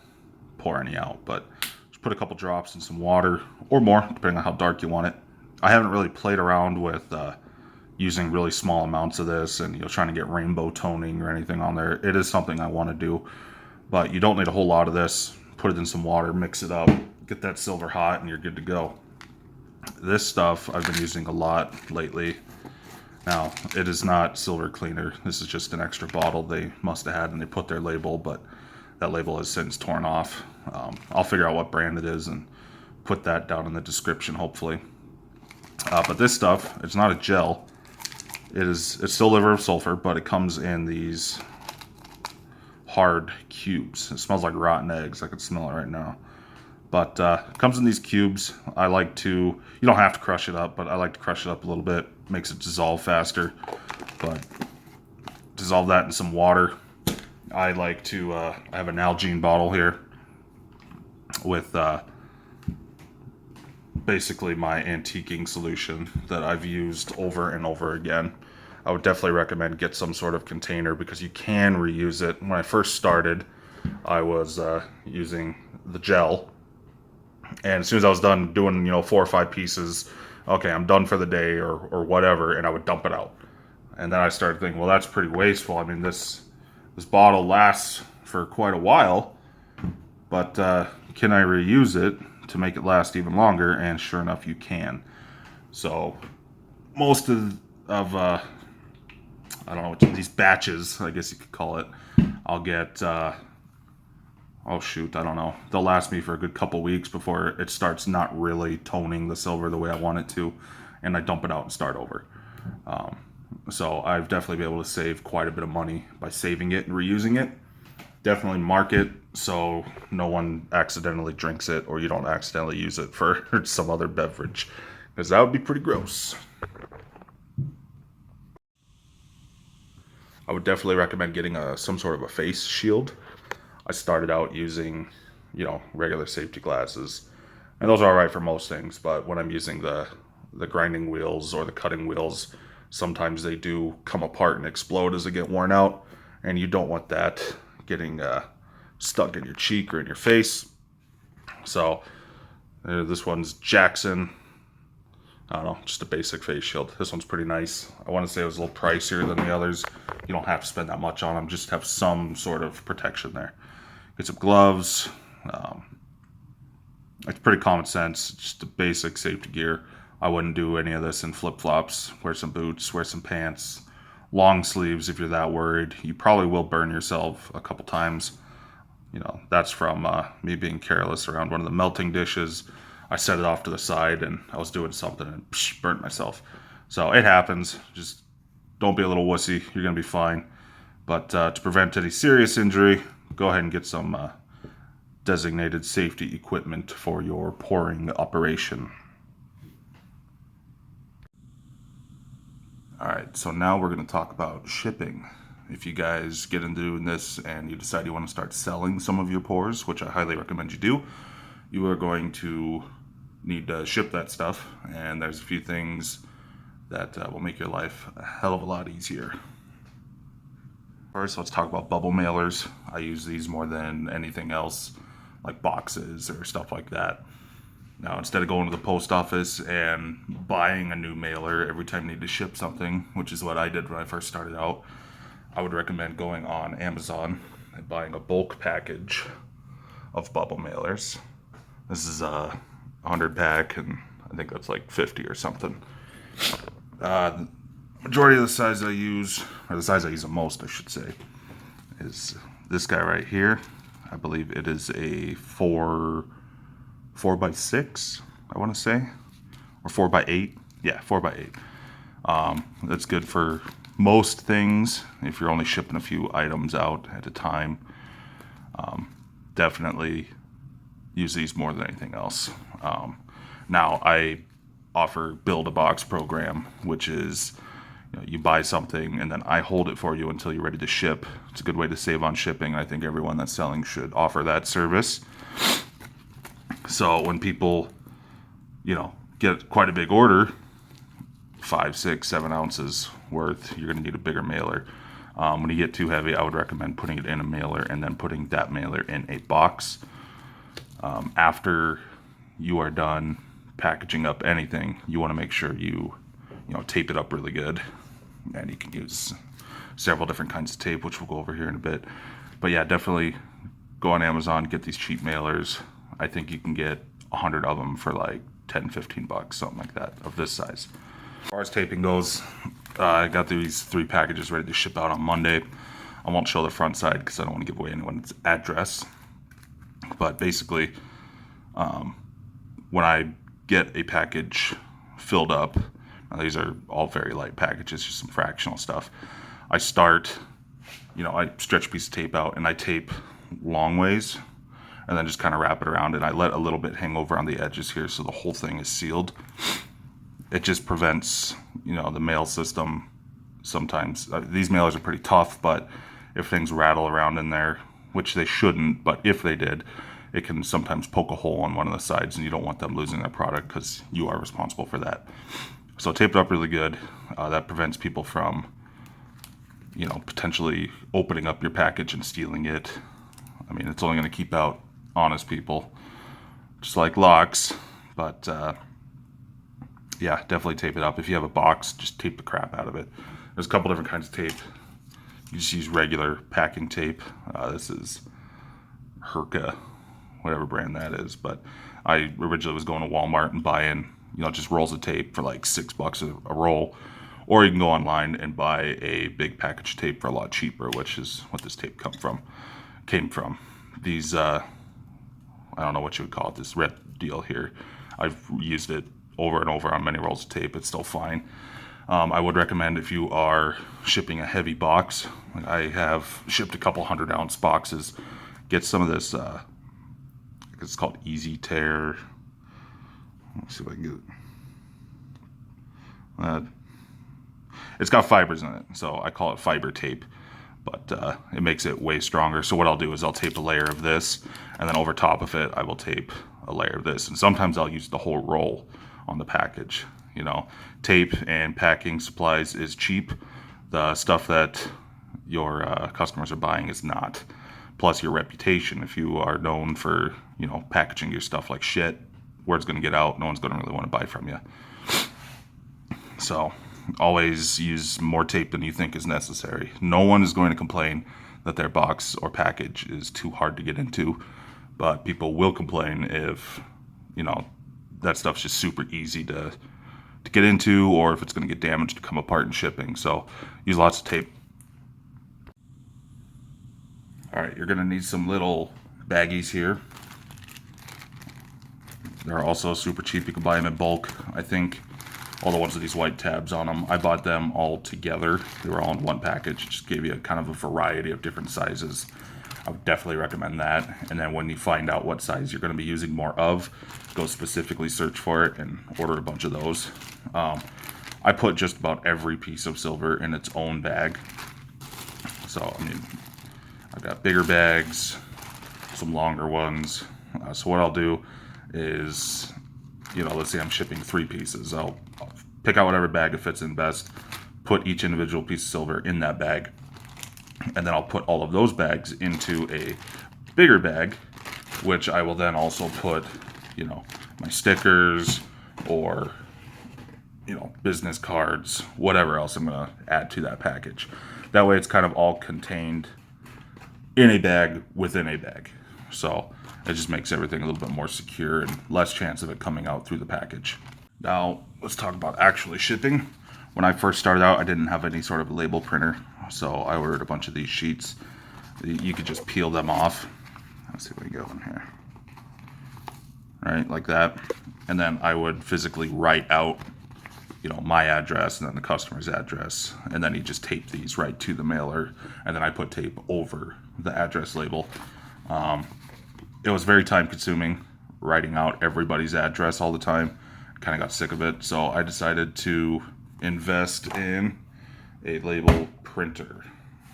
pour any out, but just put a couple drops in some water, or more, depending on how dark you want it. I haven't really played around with using really small amounts of this and trying to get rainbow toning or anything on there. It is something I want to do, but you don't need a whole lot of this. Put it in some water, mix it up, get that silver hot, and you're good to go. This stuff I've been using a lot lately. Now, it is not silver cleaner. This is just an extra bottle they must have had, and they put their label, but that label has since torn off. I'll figure out what brand it is and put that down in the description, hopefully. But this stuff, it's not a gel. It's still liver of sulfur, but it comes in these hard cubes. It smells like rotten eggs. I can smell it right now. But it comes in these cubes. I like to, you don't have to crush it up, but I like to crush it up a little bit. Makes it dissolve faster. But dissolve that in some water. I like to, I have an Nalgene bottle here with basically my antiquing solution that I've used over and over again. I would definitely recommend get some sort of container because you can reuse it. When I first started, I was using the gel. And as soon as I was done doing, 4 or 5 pieces, okay, I'm done for the day or whatever, and I would dump it out. And then I started thinking, well, that's pretty wasteful. I mean, this bottle lasts for quite a while, but can I reuse it? to make it last even longer, and sure enough, you can. So most of I don't know, these batches, I guess you could call it, I'll get, oh shoot, I don't know. They'll last me for a good couple weeks before it starts not really toning the silver the way I want it to, and I dump it out and start over. So I've definitely been able to save quite a bit of money by saving it and reusing it. Definitely mark it so no one accidentally drinks it, or you don't accidentally use it for some other beverage, because that would be pretty gross. I would definitely recommend getting some sort of a face shield. I started out using, regular safety glasses, and those are all right for most things. But when I'm using the grinding wheels or the cutting wheels, sometimes they do come apart and explode as they get worn out, and you don't want that getting stuck in your cheek or in your face. So this one's Jackson. I don't know, just a basic face shield. This one's pretty nice. I want to say it was a little pricier than the others. You don't have to spend that much on them. Just have some sort of protection there. Get some gloves. It's pretty common sense. Just the basic safety gear. I wouldn't do any of this in flip-flops. Wear some boots, wear some pants. Long sleeves if you're that worried. You probably will burn yourself a couple times. That's from me being careless around one of the melting dishes. I set it off to the side and I was doing something and burnt myself. So it happens. Just don't be a little wussy. You're going to be fine. But to prevent any serious injury, go ahead and get some designated safety equipment for your pouring operation. Alright, so now we're going to talk about shipping. If you guys get into doing this and you decide you want to start selling some of your pours, which I highly recommend you do, you are going to need to ship that stuff, and there's a few things that will make your life a hell of a lot easier. First, let's talk about bubble mailers. I use these more than anything else, like boxes or stuff like that. Now, instead of going to the post office and buying a new mailer every time you need to ship something, which is what I did when I first started out, I would recommend going on Amazon and buying a bulk package of bubble mailers. This is a 100 pack, and I think that's like 50 or something. The majority of the size I use, or the size I use the most, I should say, is this guy right here. I believe it is a 4x6, I want to say, or 4x8. Yeah, 4x8. That's good for most things if you're only shipping a few items out at a time. Definitely use these more than anything else. Now I offer build a box program, which is you buy something and then I hold it for you until you're ready to ship. It's a good way to save on shipping. I think everyone that's selling should offer that service. So when people get quite a big order, 5, 6, 7 ounces worth, you're going to need a bigger mailer. When you get too heavy, I would recommend putting it in a mailer and then putting that mailer in a box. After you are done packaging up anything, you want to make sure you tape it up really good, and you can use several different kinds of tape, which we'll go over here in a bit. But yeah, definitely go on Amazon, get these cheap mailers. I think you can get 100 of them for like 10, 15 bucks, something like that, of this size. As far as taping goes, I got these 3 packages ready to ship out on Monday. I won't show the front side because I don't want to give away anyone's address. But basically, when I get a package filled up, now these are all very light packages, just some fractional stuff. I start, I stretch a piece of tape out and I tape long ways and then just kind of wrap it around, and I let a little bit hang over on the edges here so the whole thing is sealed. It just prevents, the mail system sometimes. These mailers are pretty tough, but if things rattle around in there, which they shouldn't, but if they did, it can sometimes poke a hole on one of the sides, and you don't want them losing their product because you are responsible for that. So tape it up really good. That prevents people from, potentially opening up your package and stealing it. I mean, it's only going to keep out honest people, just like locks. But yeah, definitely tape it up. If you have a box, just tape the crap out of it. There's a couple different kinds of tape. You just use regular packing tape. This is Herca, whatever brand that is. But I originally was going to Walmart and buying, just rolls of tape for like $6 a roll. Or you can go online and buy a big package of tape for a lot cheaper, which is what this tape came from. These, I don't know what you would call it, this red deal here. I've used it over and over on many rolls of tape. It's still fine. I would recommend if you are shipping a heavy box, like I have shipped a couple 100-ounce boxes, get some of this, it's called Easy Tear. Let's see if I can get it. It's got fibers in it, so I call it fiber tape, but it makes it way stronger. So what I'll do is I'll tape a layer of this, and then over top of it, I will tape a layer of this. And sometimes I'll use the whole roll on the package. Tape and packing supplies is cheap. The stuff that your customers are buying is not. Plus your reputation. If you are known for, packaging your stuff like shit, word's going to get out. No one's going to really want to buy from you. So always use more tape than you think is necessary. No one is going to complain that their box or package is too hard to get into, but people will complain if, that stuff's just super easy to get into, or if it's going to get damaged to come apart in shipping. So use lots of tape. All right, you're going to need some little baggies here. They're also super cheap. You can buy them in bulk. I think all the ones with these white tabs on them, I bought them all together. They were all in one package. It just gave you kind of a variety of different sizes. I would definitely recommend that. And then when you find out what size you're going to be using more of, go specifically search for it and order a bunch of those. I put just about every piece of silver in its own bag. So, I've got bigger bags, some longer ones. So what I'll do is, let's say I'm shipping 3 pieces. I'll pick out whatever bag it fits in best, put each individual piece of silver in that bag, and then I'll put all of those bags into a bigger bag, which I will then also put, my stickers or, business cards, whatever else I'm going to add to that package. That way it's kind of all contained in a bag within a bag. So it just makes everything a little bit more secure and less chance of it coming out through the package. Now, let's talk about actually shipping. When I first started out, I didn't have any sort of label printer, so I ordered a bunch of these sheets. You could just peel them off. Let's see what we go in here. Right, like that. And then I would physically write out, my address and then the customer's address. And then you just tape these right to the mailer. And then I put tape over the address label. It was very time consuming writing out everybody's address all the time. Kind of got sick of it. So I decided to invest in a label printer.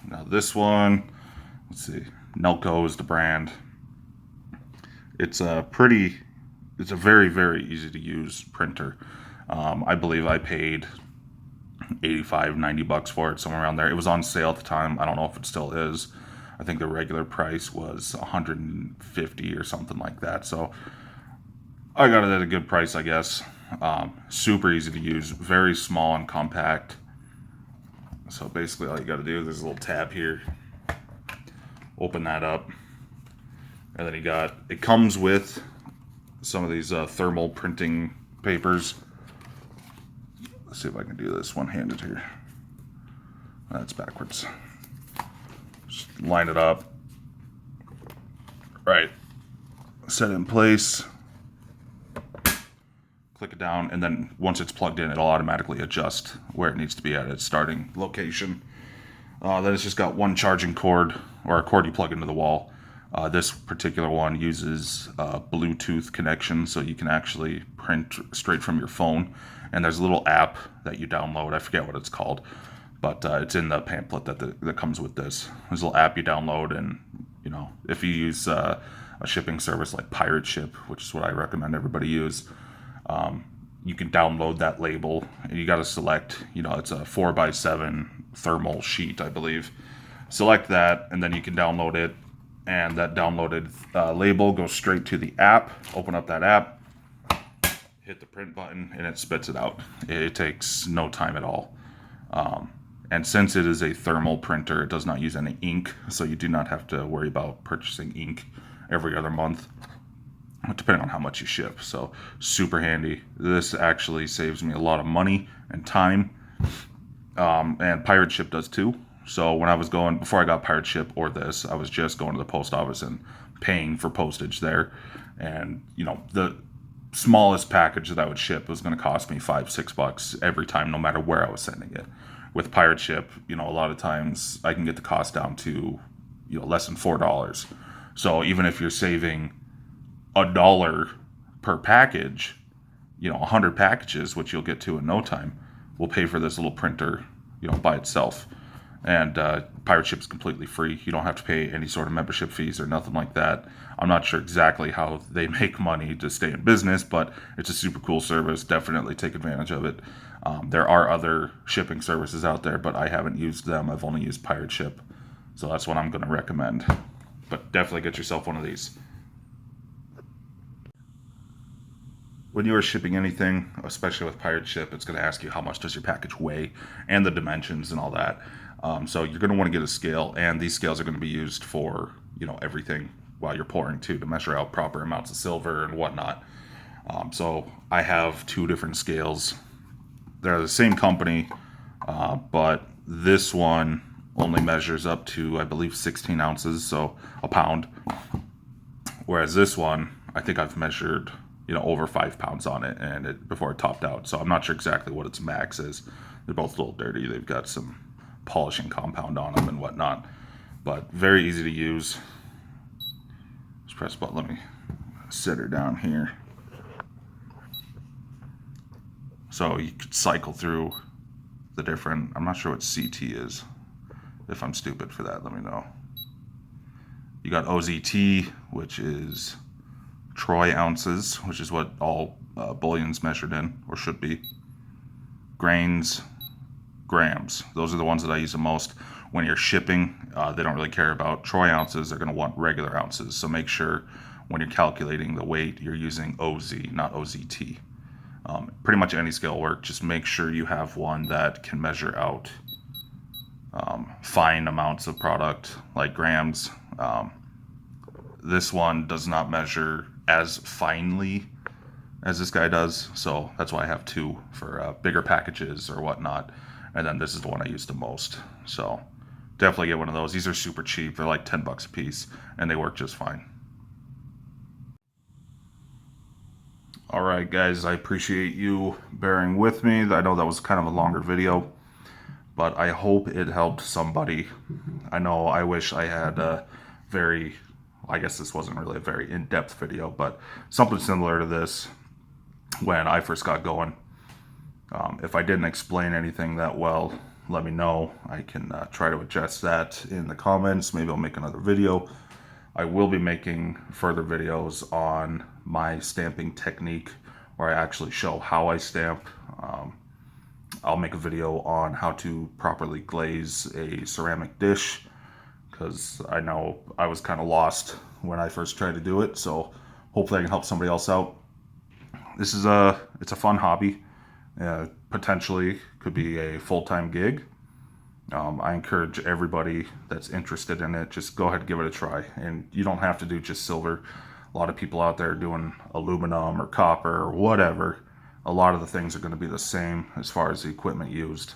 Now this one, let's see, Nelco is the brand. It's a very, very easy to use printer. I believe I paid $85-$90 for it, somewhere around there. It was on sale at the time. I don't know if it still is. I think the regular price was $150 or something like that. So I got it at a good price, I guess. Super easy to use, very small and compact. So basically all you got to do, there's a little tab here. Open that up. And then it comes with some of these thermal printing papers. Let's see if I can do this one-handed here. That's backwards. Just line it up. Right. Set it in place. Click it down, and then once it's plugged in, it'll automatically adjust where it needs to be at its starting location. Then it's just got one charging cord, or a cord you plug into the wall. This particular one uses a Bluetooth connection, so you can actually print straight from your phone. And there's a little app that you download. I forget what it's called, but it's in the pamphlet that comes with this. There's a little app you download, and if you use a shipping service like Pirate Ship, which is what I recommend everybody use, you can download that label, and you got to select. It's a 4x7 thermal sheet, I believe. Select that, and then you can download it. And that downloaded label goes straight to the app. Open up that app, hit the print button, and it spits it out. It takes no time at all. And since it is a thermal printer, it does not use any ink, so you do not have to worry about purchasing ink every other month. depending on how much you ship. So super handy. This actually saves me a lot of money and time. And Pirate Ship does too. So when I was going, before I got Pirate Ship or this, I was just going to the post office and paying for postage there. And, you know, the smallest package that I would ship was going to cost me $5-6 every time, no matter where I was sending it. With Pirate Ship, you know, a lot of times I can get the cost down to, you know, less than $4. So even if you're saving $1 per package, you know, 100 packages, which you'll get to in no time, will pay for this little printer, you know, by itself. And Pirate Ship is completely free. You don't have to pay any sort of membership fees or nothing like that. I'm not sure exactly how they make money to stay in business, but it's a super cool service. Definitely take advantage of it. There are other shipping services out there, but I haven't used them. I've only used Pirate Ship. So that's what I'm going to recommend. But definitely get yourself one of these. When you are shipping anything, especially with Pirate Ship, it's going to ask you how much does your package weigh and the dimensions and all that. So you're going to want to get a scale, and these scales are going to be used for, you know, everything while you're pouring too, to measure out proper amounts of silver and whatnot. So I have 2 different scales. They're the same company, but this one only measures up to, I believe, 16 ounces, so a pound. Whereas this one, I think I've measured, you know, over 5 pounds on it, and before it topped out. So I'm not sure exactly what its max is. They're both a little dirty. They've got some polishing compound on them and whatnot, but very easy to use. Just press button. Let me set her down here. So you could cycle through the different, I'm not sure what CT is. If I'm stupid for that, let me know. You got OZT, which is troy ounces, which is what all bullion's measured in, or should be. Grains, grams. Those are the ones that I use the most. When you're shipping, they don't really care about troy ounces. They're going to want regular ounces. So make sure when you're calculating the weight, you're using OZ, not OZT. Pretty much any scale will work. Just make sure you have one that can measure out fine amounts of product, like grams. This one does not measure as finely as this guy does, so that's why I have 2 for bigger packages or whatnot. And then this is the one I use the most. So definitely get one of those. These are super cheap. They're like $10 a piece, and they work just fine. All right, guys, I appreciate you bearing with me. I know that was kind of a longer video, but I hope it helped somebody. I know I wish I had a very, I guess this wasn't really a very in-depth video, but something similar to this when I first got going. If I didn't explain anything that well, let me know. I can try to adjust that in the comments. Maybe I'll make another video. I will be making further videos on my stamping technique, where I actually show how I stamp. I'll make a video on how to properly glaze a ceramic dish, because I know I was kind of lost when I first tried to do it. So hopefully I can help somebody else out. This is it's a fun hobby. Potentially could be a full-time gig. I encourage everybody that's interested in it, just go ahead and give it a try. And you don't have to do just silver. A lot of people out there are doing aluminum or copper or whatever. A lot of the things are going to be the same as far as the equipment used.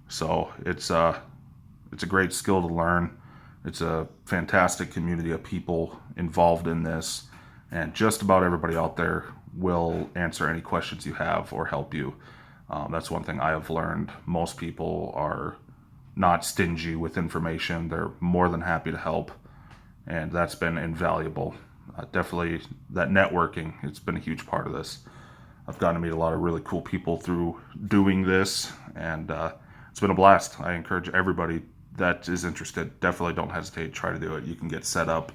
So it's a great skill to learn. It's a fantastic community of people involved in this, and just about everybody out there will answer any questions you have or help you. That's one thing I have learned. Most people are not stingy with information. They're more than happy to help, and that's been invaluable. Definitely that networking, it's been a huge part of this. I've gotten to meet a lot of really cool people through doing this, and it's been a blast. I encourage everybody that is interested, definitely don't hesitate, try to do it. You can get set up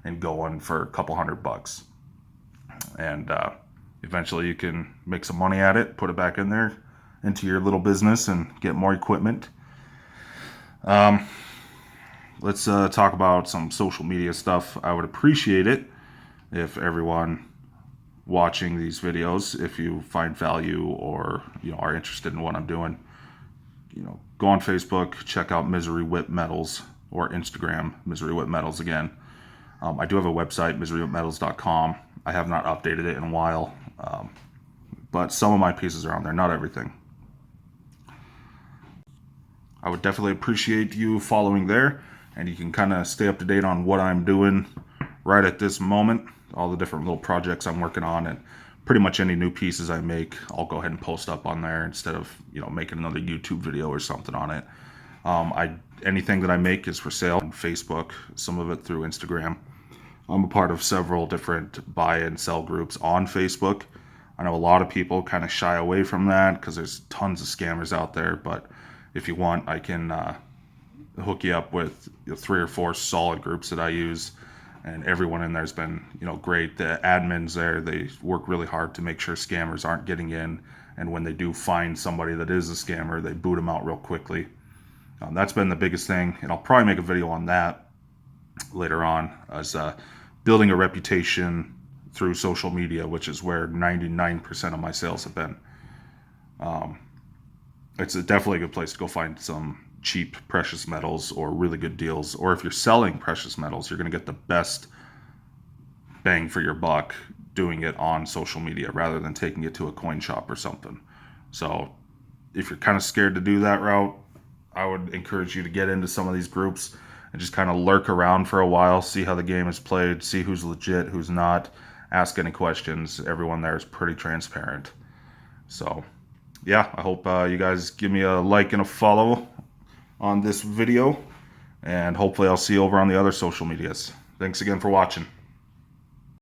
and going for a couple $100, and eventually you can make some money at it, put it back in there into your little business and get more equipment. Let's talk about some social media stuff. I would appreciate it if everyone watching these videos, if you find value or are interested in what I'm doing, go on Facebook, check out Misery Whip Metals, or Instagram Misery Whip Metals again. I do have a website, miserymetals.com. I have not updated it in a while, but some of my pieces are on there, not everything. I would definitely appreciate you following there, and you can kind of stay up to date on what I'm doing right at this moment, all the different little projects I'm working on, and pretty much any new pieces I make, I'll go ahead and post up on there instead of, you know, making another YouTube video or something on it. Anything that I make is for sale on Facebook, some of it through Instagram. I'm a part of several different buy and sell groups on Facebook. I know a lot of people kind of shy away from that because there's tons of scammers out there, but if you want, I can hook you up with 3 or 4 solid groups that I use, and everyone in there's been, you know, great. The admins there, they work really hard to make sure scammers aren't getting in, and when they do find somebody that is a scammer, they boot them out real quickly. That's been the biggest thing, and I'll probably make a video on that later on, as building a reputation through social media, which is where 99% of my sales have been. It's definitely a good place to go find some cheap precious metals or really good deals. Or if you're selling precious metals, you're going to get the best bang for your buck doing it on social media rather than taking it to a coin shop or something. So if you're kind of scared to do that route, I would encourage you to get into some of these groups and just kind of lurk around for a while, see how the game is played, see who's legit, who's not, ask any questions. Everyone there is pretty transparent. So yeah, I hope you guys give me a like and a follow on this video, and hopefully I'll see you over on the other social medias. Thanks again for watching.